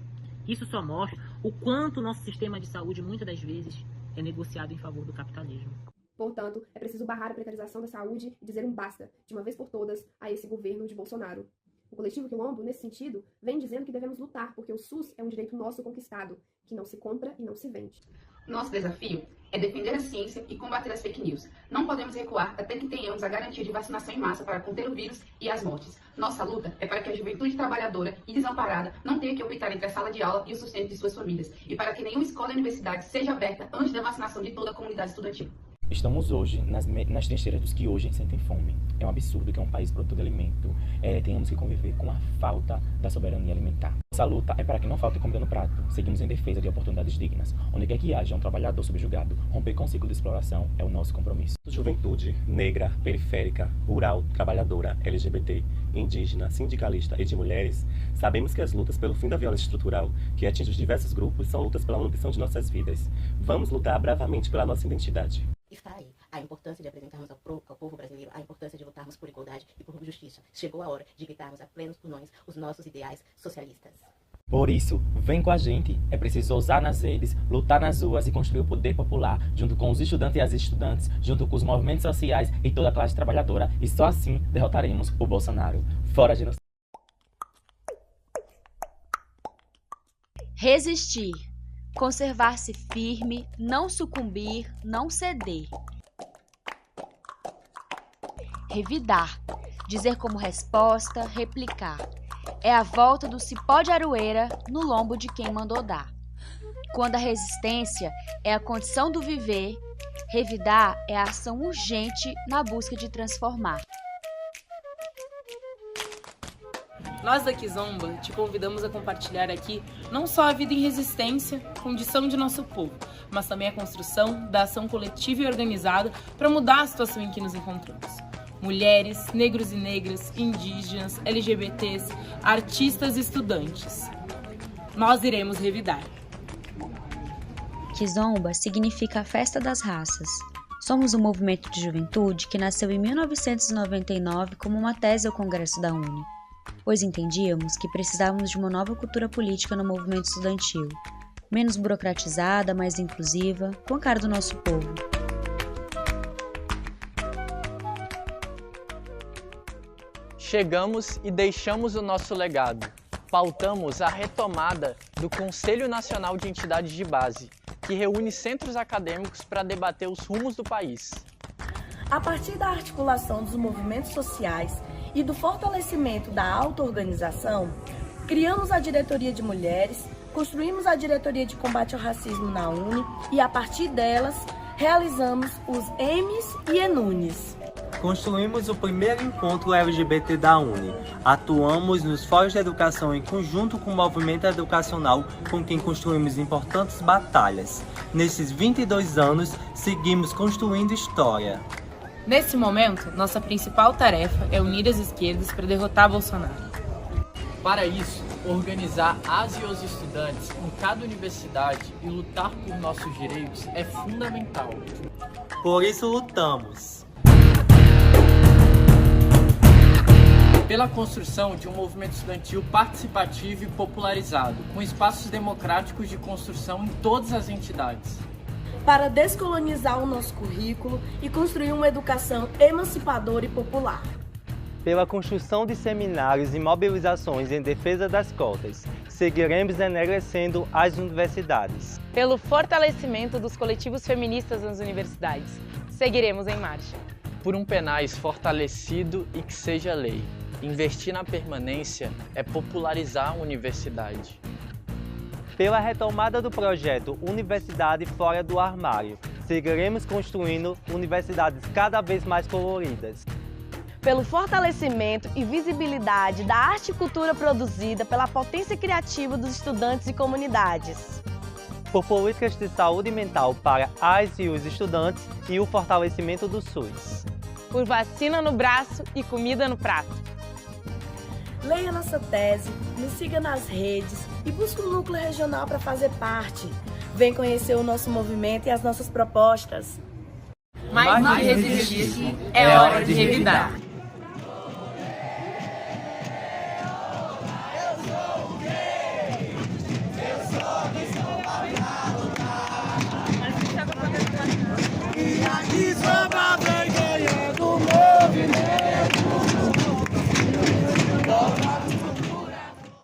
Isso só mostra o quanto o nosso sistema de saúde, muitas das vezes, é negociado em favor do capitalismo. Portanto, é preciso barrar a precarização da saúde e dizer um basta, de uma vez por todas, a esse governo de Bolsonaro. O coletivo Quilombo, nesse sentido, vem dizendo que devemos lutar porque o SUS é um direito nosso conquistado, que não se compra e não se vende. Nosso desafio é defender a ciência e combater as fake news. Não podemos recuar até que tenhamos a garantia de vacinação em massa para conter o vírus e as mortes. Nossa luta é para que a juventude trabalhadora e desamparada não tenha que optar entre a sala de aula e o sustento de suas famílias, e para que nenhuma escola e universidade seja aberta antes da vacinação de toda a comunidade estudantil. Estamos hoje nas trincheiras dos que hoje sentem fome. É um absurdo que um país produtor de alimento tenhamos que conviver com a falta da soberania alimentar. Nossa luta é para que não falte comida no prato. Seguimos em defesa de oportunidades dignas. Onde quer que haja um trabalhador subjugado, romper com o ciclo de exploração é o nosso compromisso. Juventude negra, periférica, rural, trabalhadora, LGBT, indígena, sindicalista e de mulheres, sabemos que as lutas pelo fim da violência estrutural, que atinge os diversos grupos, são lutas pela manutenção de nossas vidas. Vamos lutar bravamente pela nossa identidade. Está aí a importância de apresentarmos ao povo brasileiro a importância de lutarmos por igualdade e por justiça. Chegou a hora de gritarmos a plenos pulmões os nossos ideais socialistas. Por isso, vem com a gente. É preciso ousar nas redes, lutar nas ruas e construir o poder popular, junto com os estudantes e as estudantes, junto com os movimentos sociais e toda a classe trabalhadora. E só assim derrotaremos o Bolsonaro. Fora genocídio. Resistir. Conservar-se firme, não sucumbir, não ceder. Revidar. Dizer como resposta, replicar. É a volta do cipó de aroeira no lombo de quem mandou dar. Quando a resistência é a condição do viver, revidar é a ação urgente na busca de transformar. Nós da Kizomba te convidamos a compartilhar aqui não só a vida em resistência, condição de nosso povo, mas também a construção da ação coletiva e organizada para mudar a situação em que nos encontramos. Mulheres, negros e negras, indígenas, LGBTs, artistas e estudantes. Nós iremos revidar. Kizomba significa a festa das raças. Somos um movimento de juventude que nasceu em 1999 como uma tese ao Congresso da UNE, pois entendíamos que precisávamos de uma nova cultura política no movimento estudantil, menos burocratizada, mais inclusiva, com a cara do nosso povo. Chegamos e deixamos o nosso legado. Pautamos a retomada do Conselho Nacional de Entidades de Base, que reúne centros acadêmicos para debater os rumos do país. A partir da articulação dos movimentos sociais e do fortalecimento da auto-organização, criamos a Diretoria de Mulheres, construímos a Diretoria de Combate ao Racismo na UNE e, a partir delas, realizamos os EMES e ENUNES. Construímos o primeiro encontro LGBT da UNE. Atuamos nos fóruns de educação em conjunto com o movimento educacional com quem construímos importantes batalhas. Nesses 22 anos, seguimos construindo história. Nesse momento, nossa principal tarefa é unir as esquerdas para derrotar Bolsonaro. Para isso, organizar as e os estudantes em cada universidade e lutar por nossos direitos é fundamental. Por isso lutamos. pela construção de um movimento estudantil participativo e popularizado, com espaços democráticos de construção em todas as entidades. Para descolonizar o nosso currículo e construir uma educação emancipadora e popular. Pela construção de seminários e mobilizações em defesa das cotas, seguiremos enegrecendo as universidades. Pelo fortalecimento dos coletivos feministas nas universidades, seguiremos em marcha. Por um penais fortalecido e que seja lei. Investir na permanência é popularizar a universidade. Pela retomada do projeto Universidade Fora do Armário, seguiremos construindo universidades cada vez mais coloridas. Pelo fortalecimento e visibilidade da arte e cultura produzida pela potência criativa dos estudantes e comunidades. Por políticas de saúde mental para as e os estudantes e o fortalecimento do SUS. Por vacina no braço e comida no prato. Leia nossa tese, nos siga nas redes e busque um núcleo regional para fazer parte. Vem conhecer o nosso movimento e as nossas propostas. Mais do que resistir, é hora de revidar.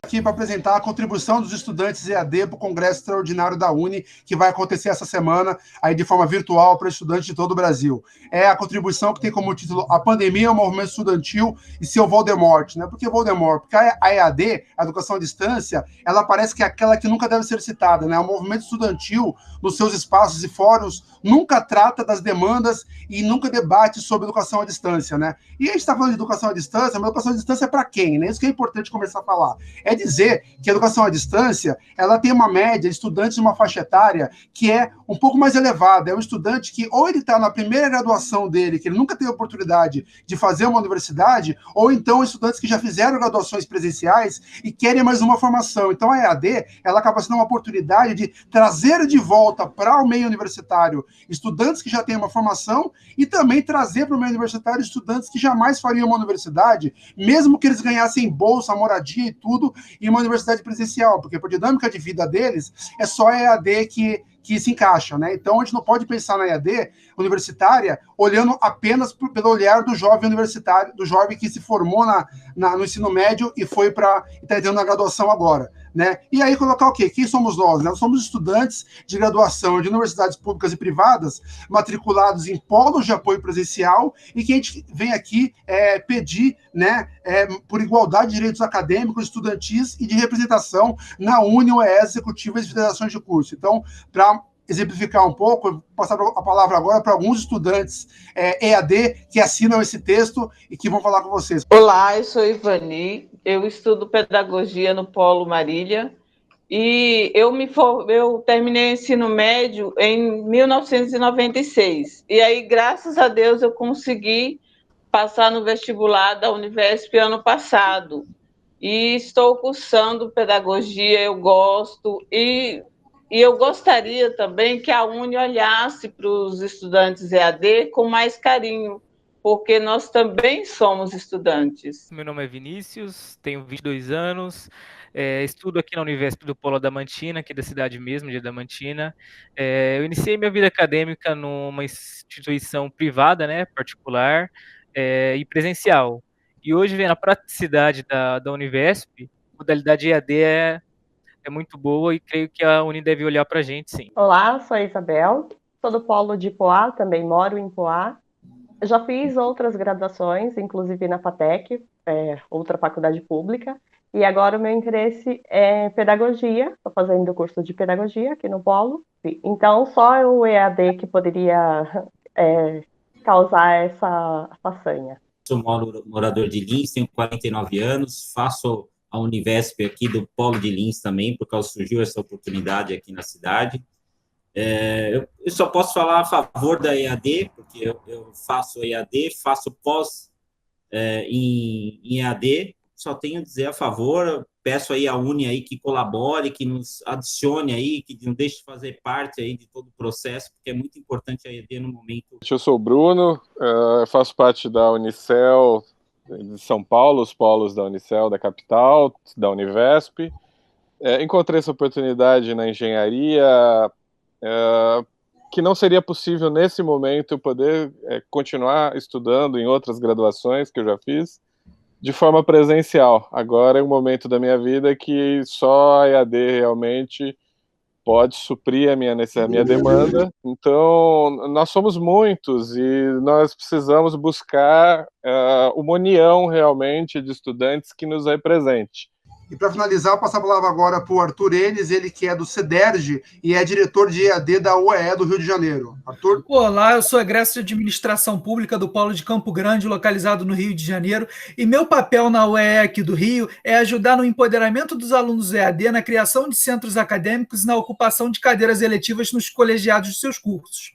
Aqui para apresentar a contribuição dos estudantes EAD para o Congresso Extraordinário da Uni, que vai acontecer essa semana aí de forma virtual para estudantes de todo o Brasil. É a contribuição que tem como título A Pandemia, o Movimento Estudantil e seu Voldemort. Né? Por que Voldemort? Porque a EAD, a Educação à Distância, ela parece que é aquela que nunca deve ser citada. Né? O movimento estudantil, nos seus espaços e fóruns, nunca trata das demandas e nunca debate sobre educação à distância. Né? E a gente está falando de educação à distância, mas educação à distância é para quem? Né? Isso que é importante começar a falar. É dizer que a educação à distância, ela tem uma média de estudantes de uma faixa etária que é um pouco mais elevada. É um estudante que ou ele está na primeira graduação dele, que ele nunca teve a oportunidade de fazer uma universidade, ou então estudantes que já fizeram graduações presenciais e querem mais uma formação. Então a EAD, ela acaba sendo uma oportunidade de trazer de volta para o meio universitário estudantes que já têm uma formação e também trazer para o meio universitário estudantes que jamais fariam uma universidade, mesmo que eles ganhassem bolsa, moradia e tudo, em uma universidade presencial, porque por dinâmica de vida deles, é só a EAD que se encaixa, né? Então, a gente não pode pensar na EAD universitária olhando apenas pelo olhar do jovem universitário, do jovem que se formou no ensino médio e foi para está entrando na graduação agora, né? E aí colocar o quê? Quem somos nós? Né? Nós somos estudantes de graduação de universidades públicas e privadas, matriculados em polos de apoio presencial, e que a gente vem aqui pedir, né, por igualdade de direitos acadêmicos, estudantis e de representação na Uni, OES, executivas e federações de curso. Então, para exemplificar um pouco, eu vou passar a palavra agora para alguns estudantes EAD que assinam esse texto e que vão falar com vocês. Olá, eu sou Ivani, eu estudo pedagogia no Polo Marília e eu terminei o ensino médio em 1996. E aí, graças a Deus, eu consegui passar no vestibular da Univesp ano passado. E estou cursando pedagogia, eu gosto, e eu gostaria também que a Uni olhasse para os estudantes EAD com mais carinho, porque nós também somos estudantes. Meu nome é Vinícius, tenho 22 anos, estudo aqui na Univesp do Polo Adamantina, aqui da cidade mesmo, de Adamantina. Eu iniciei minha vida acadêmica numa instituição privada, né, particular, e presencial. E hoje, vendo a praticidade da Univesp, a modalidade EAD é muito boa e creio que a Uni deve olhar para a gente, sim. Olá, sou a Isabel, sou do Polo de Poá, também moro em Poá. Eu já fiz outras graduações, inclusive na FATEC, outra faculdade pública, e agora o meu interesse é pedagogia, estou fazendo o curso de pedagogia aqui no Polo, então só o EAD que poderia causar essa façanha. Sou morador de Lins, tenho 49 anos, faço a Univesp aqui do Polo de Lins também, por causa surgiu essa oportunidade aqui na cidade. Eu só posso falar a favor da EAD, porque eu faço EAD, faço pós em EAD, só tenho a dizer a favor, peço aí à Uni aí que colabore, que nos adicione aí, que não deixe de fazer parte aí de todo o processo, porque é muito importante a EAD no momento. Eu sou o Bruno, faço parte da Unicel de São Paulo, os polos da Unicel, da capital, da Univesp. Encontrei essa oportunidade na engenharia, que não seria possível nesse momento eu poder continuar estudando em outras graduações que eu já fiz, de forma presencial. Agora é um momento da minha vida que só a EAD realmente pode suprir a minha demanda. Então, nós somos muitos e nós precisamos buscar uma união realmente de estudantes que nos represente. E para finalizar, eu passo a palavra agora para o Arthur Enes, ele que é do CEDERJ e é diretor de EAD da UEE do Rio de Janeiro. Arthur? Olá, eu sou egresso de Administração Pública do Polo de Campo Grande, localizado no Rio de Janeiro, e meu papel na UEE aqui do Rio é ajudar no empoderamento dos alunos EAD, na criação de centros acadêmicos e na ocupação de cadeiras eletivas nos colegiados de seus cursos.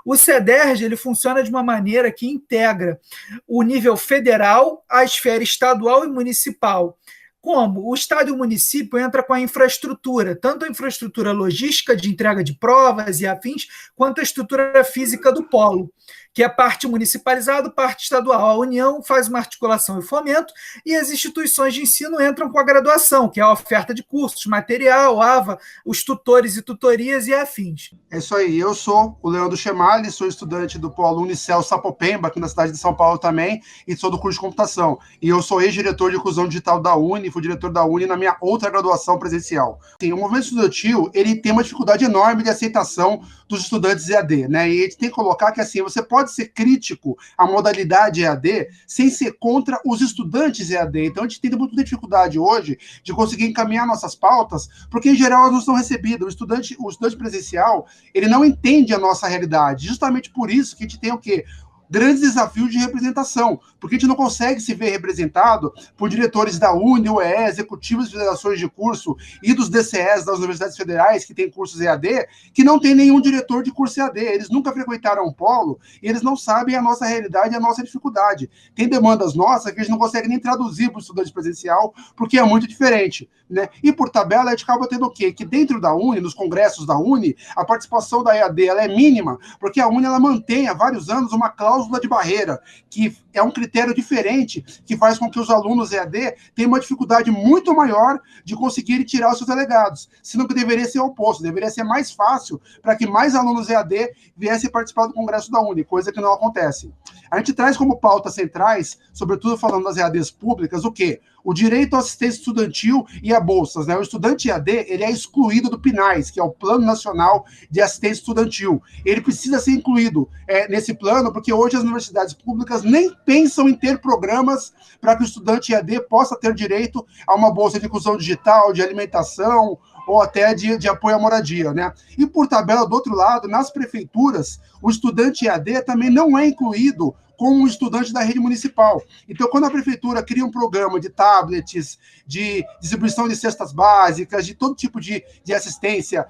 O CEDERJ ele funciona de uma maneira que integra o nível federal, a esfera estadual e municipal. Como o Estado e o município entram com a infraestrutura, tanto a infraestrutura logística de entrega de provas e afins, quanto a estrutura física do polo, que é parte municipalizada, parte estadual. A União faz uma articulação e fomento, e as instituições de ensino entram com a graduação, que é a oferta de cursos, material, AVA, os tutores e tutorias e afins. É isso aí, eu sou o Leandro Chemali, sou estudante do Polo Unicel Sapopemba, aqui na cidade de São Paulo também, e sou do curso de computação. E eu sou ex-diretor de inclusão digital da Uni, fui diretor da Uni na minha outra graduação presencial. Sim, o movimento estudantil, ele tem uma dificuldade enorme de aceitação dos estudantes EAD, né? E a gente tem que colocar que, assim, você pode ser crítico à modalidade EAD sem ser contra os estudantes EAD. Então, a gente tem muita dificuldade hoje de conseguir encaminhar nossas pautas, porque, em geral, elas não são recebidas. O estudante presencial, ele não entende a nossa realidade. Justamente por isso que a gente tem o quê? Grandes desafios de representação, porque a gente não consegue se ver representado por diretores da Uni, UEE, executivos de federações de curso e dos DCEs das universidades federais que têm cursos EAD, que não tem nenhum diretor de curso EAD. Eles nunca frequentaram um polo e eles não sabem a nossa realidade e a nossa dificuldade. Tem demandas nossas que a gente não consegue nem traduzir para o estudante presencial, porque é muito diferente, né? E por tabela, a gente acaba tendo o quê? Que dentro da Uni, nos congressos da Uni, a participação da EAD ela é mínima, porque a Uni ela mantém há vários anos uma cláusula de barreira, que é um critério diferente, que faz com que os alunos EAD tenham uma dificuldade muito maior de conseguirem tirar os seus delegados, sendo que deveria ser o oposto, deveria ser mais fácil para que mais alunos EAD viessem participar do Congresso da Uni, coisa que não acontece. A gente traz como pautas centrais, sobretudo falando das EADs públicas, o quê? O direito à assistência estudantil e a bolsas, né? O estudante EAD, ele é excluído do PNAES, que é o Plano Nacional de Assistência Estudantil. Ele precisa ser incluído nesse plano, porque hoje as universidades públicas nem pensam em ter programas para que o estudante EAD possa ter direito a uma bolsa de inclusão digital, de alimentação, ou até de apoio à moradia, né? E por tabela, do outro lado, nas prefeituras, o estudante EAD também não é incluído como um estudante da rede municipal. Então, quando a prefeitura cria um programa de tablets, de distribuição de cestas básicas, de todo tipo de assistência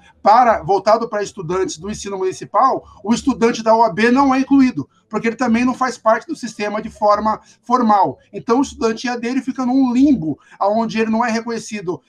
voltado para estudantes do ensino municipal, o estudante da UAB não é incluído, porque ele também não faz parte do sistema de forma formal. Então, o estudante EAD ele fica num limbo, onde ele não é reconhecido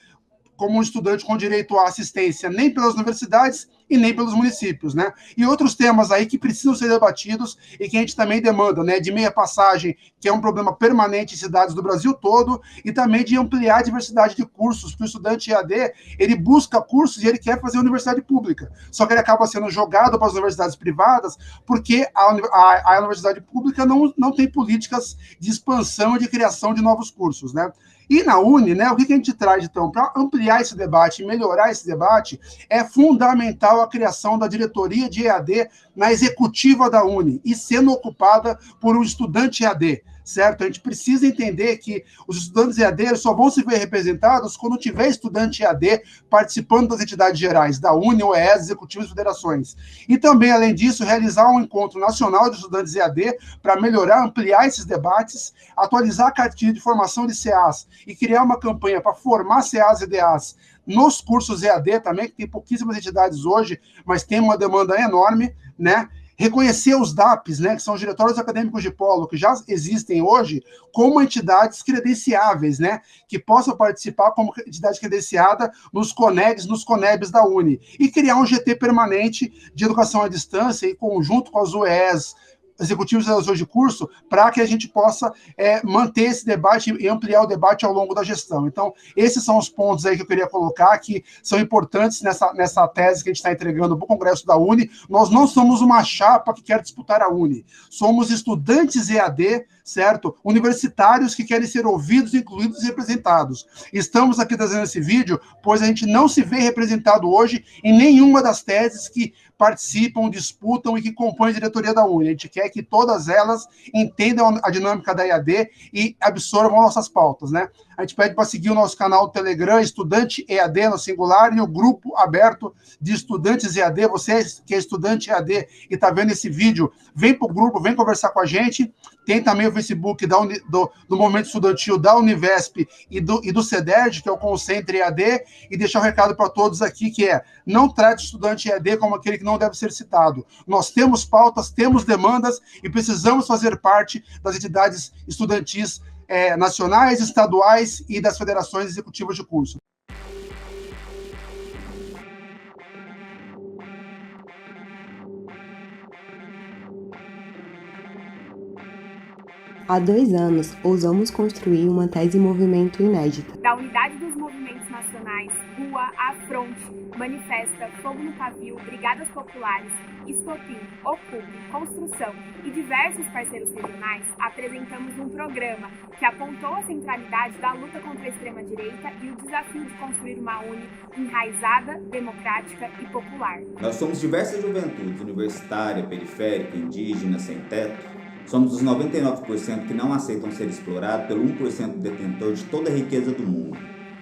como um estudante com direito à assistência nem pelas universidades e nem pelos municípios, né? E outros temas aí que precisam ser debatidos e que a gente também demanda, né? De meia passagem, que é um problema permanente em cidades do Brasil todo, e também de ampliar a diversidade de cursos, porque o estudante EAD, ele busca cursos e ele quer fazer universidade pública, só que ele acaba sendo jogado para as universidades privadas, porque a universidade pública não tem políticas de expansão e de criação de novos cursos, né? E na Uni, né, o que a gente traz, então, para ampliar esse debate e melhorar esse debate, é fundamental a criação da diretoria de EAD na executiva da Uni e sendo ocupada por um estudante EAD, certo? A gente precisa entender que os estudantes EAD só vão se ver representados quando tiver estudante EAD participando das entidades gerais, da Uni, OES, executivos e federações. E também, além disso, realizar um encontro nacional de estudantes EAD para melhorar, ampliar esses debates, atualizar a cartilha de formação de CAs e criar uma campanha para formar CAs e DAs nos cursos EAD também, que tem pouquíssimas entidades hoje, mas tem uma demanda enorme, né? Reconhecer os DAPs, né, que são os diretórios acadêmicos de polo, que já existem hoje, como entidades credenciáveis, né, que possam participar como entidade credenciada nos CONEGs, nos CONEBs da Uni, e criar um GT permanente de educação à distância, em conjunto com as UES, executivos e redações de curso para que a gente possa manter esse debate e ampliar o debate ao longo da gestão. Então, esses são os pontos aí que eu queria colocar, que são importantes nessa tese que a gente está entregando para o Congresso da UNE. Nós não somos uma chapa que quer disputar a UNE, somos estudantes EAD, certo? Universitários que querem ser ouvidos, incluídos e representados. Estamos aqui trazendo esse vídeo, pois a gente não se vê representado hoje em nenhuma das teses que participam, disputam e que compõem a diretoria da UNE. A gente quer que todas elas entendam a dinâmica da EAD e absorvam nossas pautas, né? A gente pede para seguir o nosso canal do Telegram, Estudante EAD no singular, e o grupo aberto de estudantes EAD. Você que é estudante EAD e está vendo esse vídeo, vem para o grupo, vem conversar com a gente. Tem também o Facebook do Movimento Estudantil da Univesp e do CEDERJ, que é o Concentre EAD, e deixar um recado para todos aqui, que é: não trate o estudante EAD como aquele que não deve ser citado. Nós temos pautas, temos demandas e precisamos fazer parte das entidades estudantis nacionais, estaduais e das federações executivas de curso. Há 2 anos, ousamos construir uma tese movimento inédita. Da unidade dos movimentos nacionais, Rua, Afronte, Manifesta, Fogo no Pavio, Brigadas Populares, Estopim, Ocupe, Construção e diversos parceiros regionais, apresentamos um programa que apontou a centralidade da luta contra a extrema-direita e o desafio de construir uma UNE enraizada, democrática e popular. Nós somos diversas juventudes, universitária, periférica, indígena, sem teto. Somos os 99% que não aceitam ser explorados pelo 1% detentor de toda a riqueza do mundo.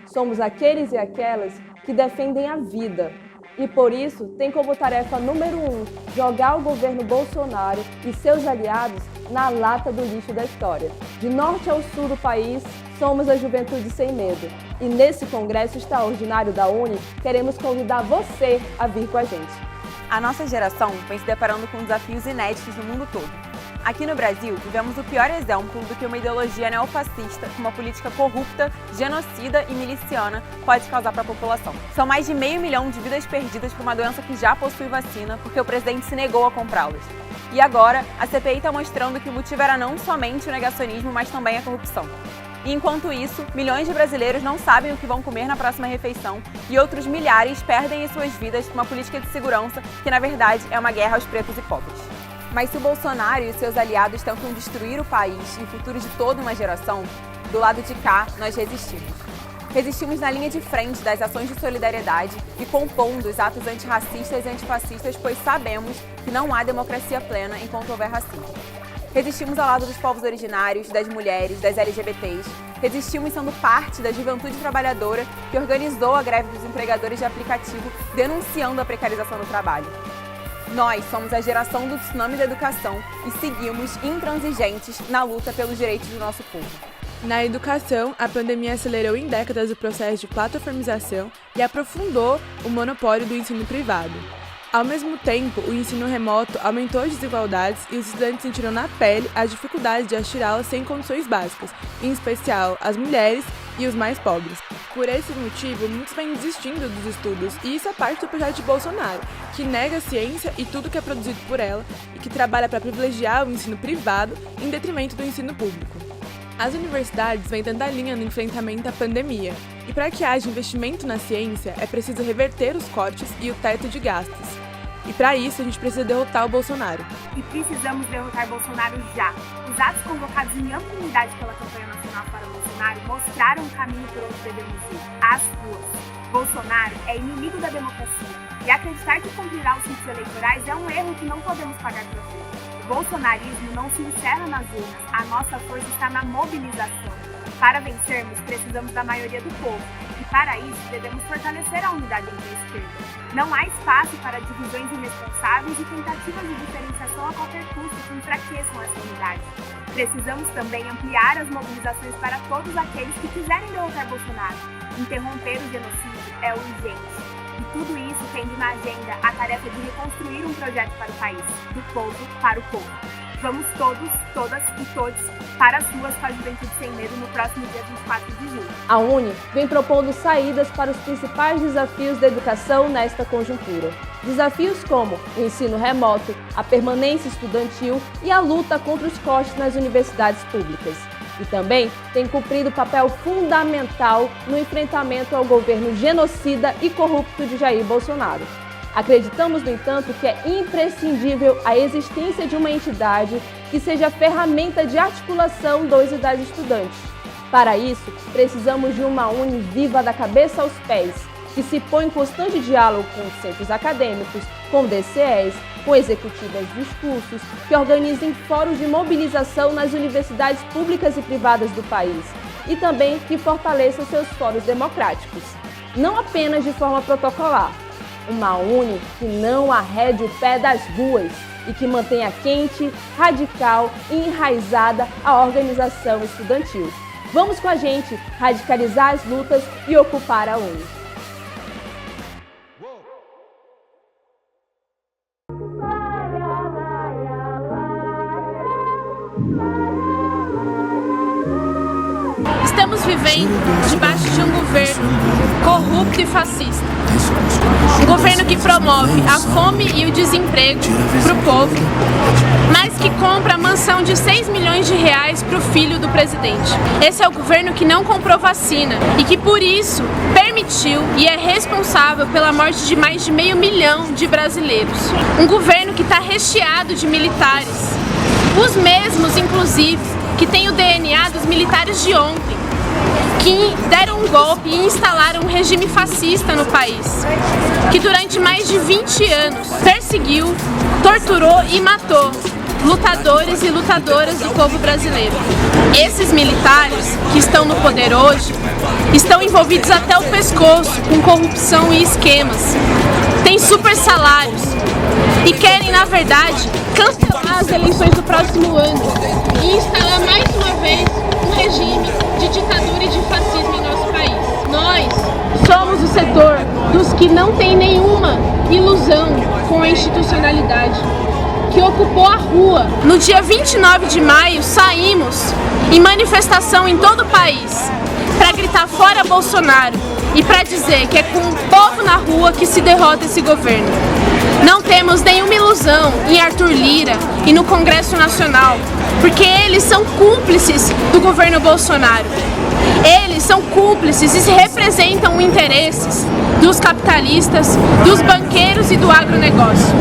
Somos aqueles e aquelas que defendem a vida. E por isso, tem como tarefa número 1 jogar o governo Bolsonaro e seus aliados na lata do lixo da história. De norte ao sul do país, somos a Juventude Sem Medo. E nesse congresso extraordinário da UNE, queremos convidar você a vir com a gente. A nossa geração vem se deparando com desafios inéditos no mundo todo. Aqui no Brasil, vivemos o pior exemplo do que uma ideologia neofascista com uma política corrupta, genocida e miliciana pode causar para a população. São mais de 500 mil de vidas perdidas por uma doença que já possui vacina porque o presidente se negou a comprá-las. E agora, a CPI está mostrando que o motivo era não somente o negacionismo, mas também a corrupção. E enquanto isso, milhões de brasileiros não sabem o que vão comer na próxima refeição e outros milhares perdem as suas vidas por uma política de segurança que, na verdade, é uma guerra aos pretos e pobres. Mas se o Bolsonaro e seus aliados tentam destruir o país e o futuro de toda uma geração, do lado de cá, nós resistimos. Resistimos na linha de frente das ações de solidariedade e compondo os atos antirracistas e antifascistas, pois sabemos que não há democracia plena enquanto houver racismo. Resistimos ao lado dos povos originários, das mulheres, das LGBTs. Resistimos sendo parte da juventude trabalhadora que organizou a greve dos empregadores de aplicativo, denunciando a precarização do trabalho. Nós somos a geração do tsunami da educação e seguimos intransigentes na luta pelos direitos do nosso povo. Na educação, a pandemia acelerou em décadas o processo de plataformização e aprofundou o monopólio do ensino privado. Ao mesmo tempo, o ensino remoto aumentou as desigualdades e os estudantes sentiram na pele as dificuldades de assistir aulas sem condições básicas, em especial as mulheres e os mais pobres. Por esse motivo, muitos vêm desistindo dos estudos, e isso é parte do projeto de Bolsonaro, que nega a ciência e tudo que é produzido por ela e que trabalha para privilegiar o ensino privado em detrimento do ensino público. As universidades vêm dando a linha no enfrentamento à pandemia, e para que haja investimento na ciência, é preciso reverter os cortes e o teto de gastos. E para isso, a gente precisa derrotar o Bolsonaro. E precisamos derrotar Bolsonaro já. Os atos convocados em ampla unidade pela campanha nacional para Bolsonaro mostraram o caminho por onde devemos ir, as ruas. Bolsonaro é inimigo da democracia, e acreditar que cumprirá os ritos eleitorais é um erro que não podemos pagar por ver. O bolsonarismo não se encerra nas urnas, a nossa força está na mobilização. Para vencermos, precisamos da maioria do povo, e para isso devemos fortalecer a unidade entre a esquerda. Não há espaço para divisões irresponsáveis e tentativas de diferenciação a qualquer custo que enfraqueçam essa unidade. Precisamos também ampliar as mobilizações para todos aqueles que quiserem derrotar Bolsonaro. Interromper o genocídio é urgente. E tudo isso tendo na agenda a tarefa de reconstruir um projeto para o país, do povo para o povo. Vamos todos, todas e todos para as ruas com a Juventude Sem Medo no próximo dia 24 de julho. A UNE vem propondo saídas para os principais desafios da educação nesta conjuntura. desafios como o ensino remoto, a permanência estudantil e a luta contra os cortes nas universidades públicas. E também tem cumprido papel fundamental no enfrentamento ao governo genocida e corrupto de Jair Bolsonaro. Acreditamos, no entanto, que é imprescindível a existência de uma entidade que seja ferramenta de articulação dos e das estudantes. Para isso, precisamos de uma UNE viva da cabeça aos pés, que se põe em constante diálogo com centros acadêmicos, com DCEs, com executivas dos cursos, que organizem fóruns de mobilização nas universidades públicas e privadas do país e também que fortaleça seus fóruns democráticos, não apenas de forma protocolar. Uma UNE que não arrede o pé das ruas e que mantenha quente, radical e enraizada a organização estudantil. Vamos com a gente radicalizar as lutas e ocupar a UNE. Estamos vivendo debaixo de um governo corrupto e fascista. Um governo que promove a fome e o desemprego para o povo, mas que compra a mansão de 6 milhões de reais para o filho do presidente. Esse é o governo que não comprou vacina e que, por isso, permitiu e é responsável pela morte de mais de 500 mil de brasileiros. Um governo que está recheado de militares, os mesmos, inclusive, que têm o DNA dos militares de ontem, que deram um golpe e instalaram um regime fascista no país, que durante mais de 20 anos perseguiu, torturou e matou lutadores e lutadoras do povo brasileiro. Esses militares que estão no poder hoje estão envolvidos até o pescoço com corrupção e esquemas, têm super salários e querem, na verdade, cancelar as eleições do próximo ano e instalar mais uma vez um regime de ditadura e de fascismo em nosso país. Nós somos o setor dos que não tem nenhuma ilusão com a institucionalidade, que ocupou a rua. No dia 29 de maio, saímos em manifestação em todo o país para gritar fora Bolsonaro e para dizer que é com o povo na rua que se derrota esse governo. Não temos nenhuma ilusão em Arthur Lira e no Congresso Nacional, porque eles são cúmplices do governo Bolsonaro. Eles são cúmplices e representam os interesses dos capitalistas, dos banqueiros e do agronegócio.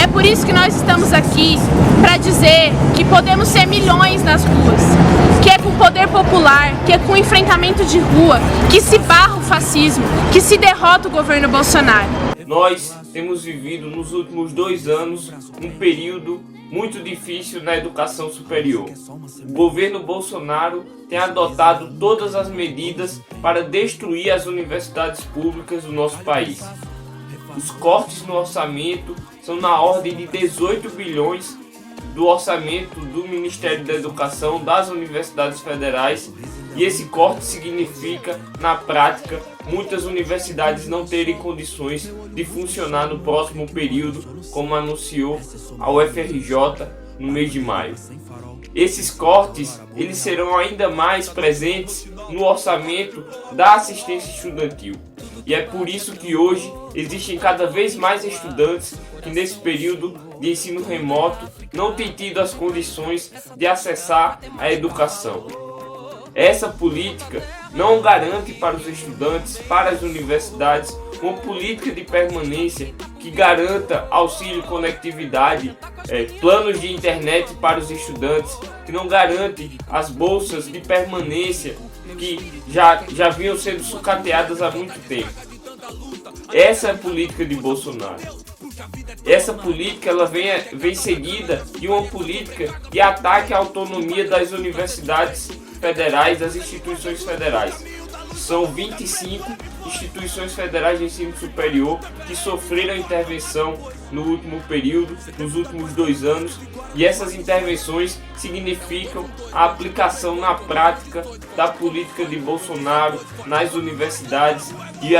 É por isso que nós estamos aqui para dizer que podemos ser milhões nas ruas, que é com poder popular, que é com enfrentamento de rua, que se barra o fascismo, que se derrota o governo Bolsonaro. Nós temos vivido nos últimos 2 anos um período muito difícil na educação superior. O governo Bolsonaro tem adotado todas as medidas para destruir as universidades públicas do nosso país. Os cortes no orçamento são na ordem de 18 bilhões do orçamento do Ministério da Educação das universidades federais, e esse corte significa, na prática, muitas universidades não terem condições de funcionar no próximo período, como anunciou a UFRJ no mês de maio. Esses cortes eles serão ainda mais presentes no orçamento da assistência estudantil. E é por isso que hoje existem cada vez mais estudantes que nesse período de ensino remoto não têm tido as condições de acessar a educação. Essa política não garante para os estudantes, para as universidades, uma política de permanência que garanta auxílio conectividade, planos de internet para os estudantes, que não garante as bolsas de permanência que já vinham sendo sucateadas há muito tempo. Essa é a política de Bolsonaro. Essa política ela vem seguida de uma política de ataque à autonomia das universidades federais, das instituições federais. São 25 instituições federais de ensino superior que sofreram intervenção no último período, nos últimos 2 anos, e essas intervenções significam a aplicação na prática da política de Bolsonaro nas universidades e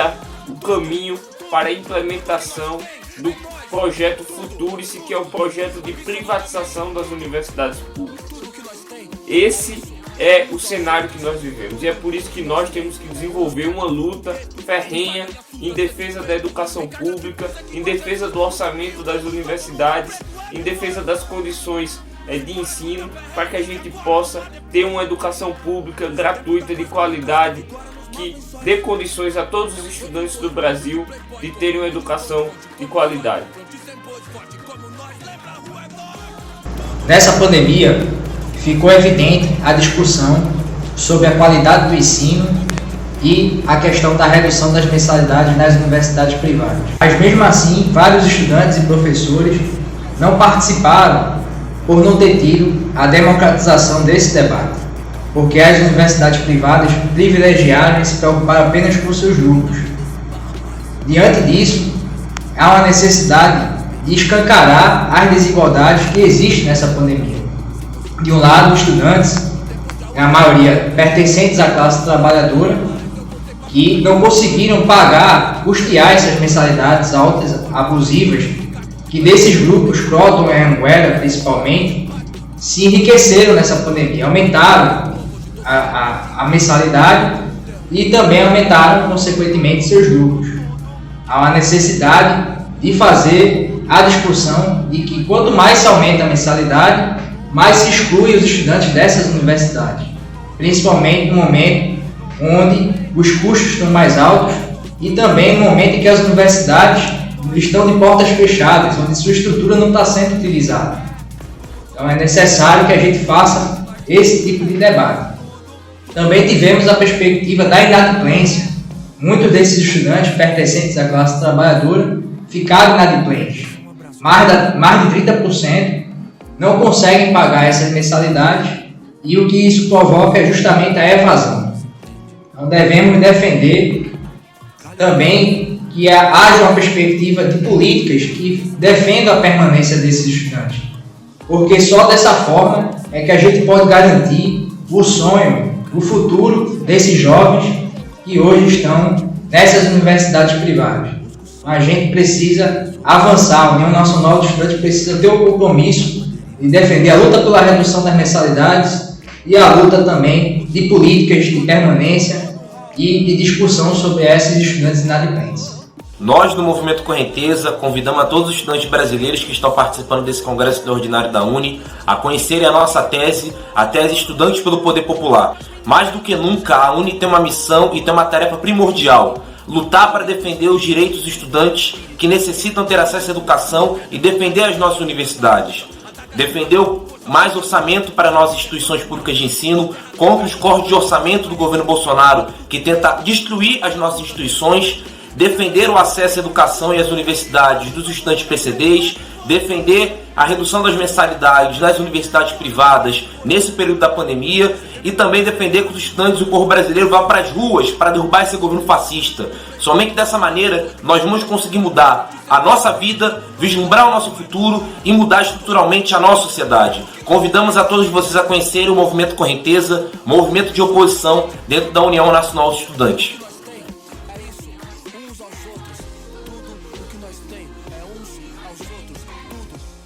o caminho para a implementação do projeto Futurice, que é o projeto de privatização das universidades públicas. Esse é o cenário que nós vivemos. E é por isso que nós temos que desenvolver uma luta ferrenha em defesa da educação pública, em defesa do orçamento das universidades, em defesa das condições de ensino, para que a gente possa ter uma educação pública gratuita, de qualidade, que dê condições a todos os estudantes do Brasil de terem uma educação de qualidade. Nessa pandemia, ficou evidente a discussão sobre a qualidade do ensino e a questão da redução das mensalidades nas universidades privadas. Mas mesmo assim, vários estudantes e professores não participaram por não ter tido a democratização desse debate, porque as universidades privadas privilegiaram e se preocuparam apenas com seus lucros. Diante disso, há uma necessidade de escancarar as desigualdades que existem nessa pandemia. De um lado, estudantes, a maioria pertencentes à classe trabalhadora, que não conseguiram pagar, custear essas mensalidades altas, abusivas, que desses grupos, Croton e Anguera principalmente, se enriqueceram nessa pandemia, aumentaram a mensalidade e também aumentaram, consequentemente, seus lucros. Há uma necessidade de fazer a discussão de que quanto mais se aumenta a mensalidade, mais se exclui os estudantes dessas universidades, principalmente no momento onde os custos estão mais altos e também no momento em que as universidades estão de portas fechadas, onde sua estrutura não está sendo utilizada. Então é necessário que a gente faça esse tipo de debate. Também tivemos a perspectiva da inadimplência. Muitos desses estudantes pertencentes à classe trabalhadora ficaram inadimplentes. Mais de 30% não conseguem pagar essas mensalidades e o que isso provoca é justamente a evasão. Então devemos defender também que haja uma perspectiva de políticas que defendam a permanência desses estudantes, porque só dessa forma é que a gente pode garantir o sonho, o futuro desses jovens que hoje estão nessas universidades privadas. A gente precisa avançar, a União Nacional dos Estudantes precisa ter o compromisso de defender a luta pela redução das mensalidades e a luta também de políticas de permanência e de discussão sobre esses estudantes inadimplentes. Nós, do Movimento Correnteza, convidamos a todos os estudantes brasileiros que estão participando desse Congresso Extraordinário da UNE a conhecerem a nossa tese, a tese Estudantes pelo Poder Popular. Mais do que nunca, a UNE tem uma missão e tem uma tarefa primordial: lutar para defender os direitos dos estudantes que necessitam ter acesso à educação e defender as nossas universidades. Defender mais orçamento para nossas instituições públicas de ensino, contra os cortes de orçamento do governo Bolsonaro, que tenta destruir as nossas instituições, defender o acesso à educação e às universidades dos estudantes PCDs, defender a redução das mensalidades nas universidades privadas nesse período da pandemia e também defender que os estudantes e o povo brasileiro vá para as ruas para derrubar esse governo fascista. Somente dessa maneira nós vamos conseguir mudar a nossa vida, vislumbrar o nosso futuro e mudar estruturalmente a nossa sociedade. Convidamos a todos vocês a conhecerem o Movimento Correnteza, movimento de oposição dentro da União Nacional dos Estudantes.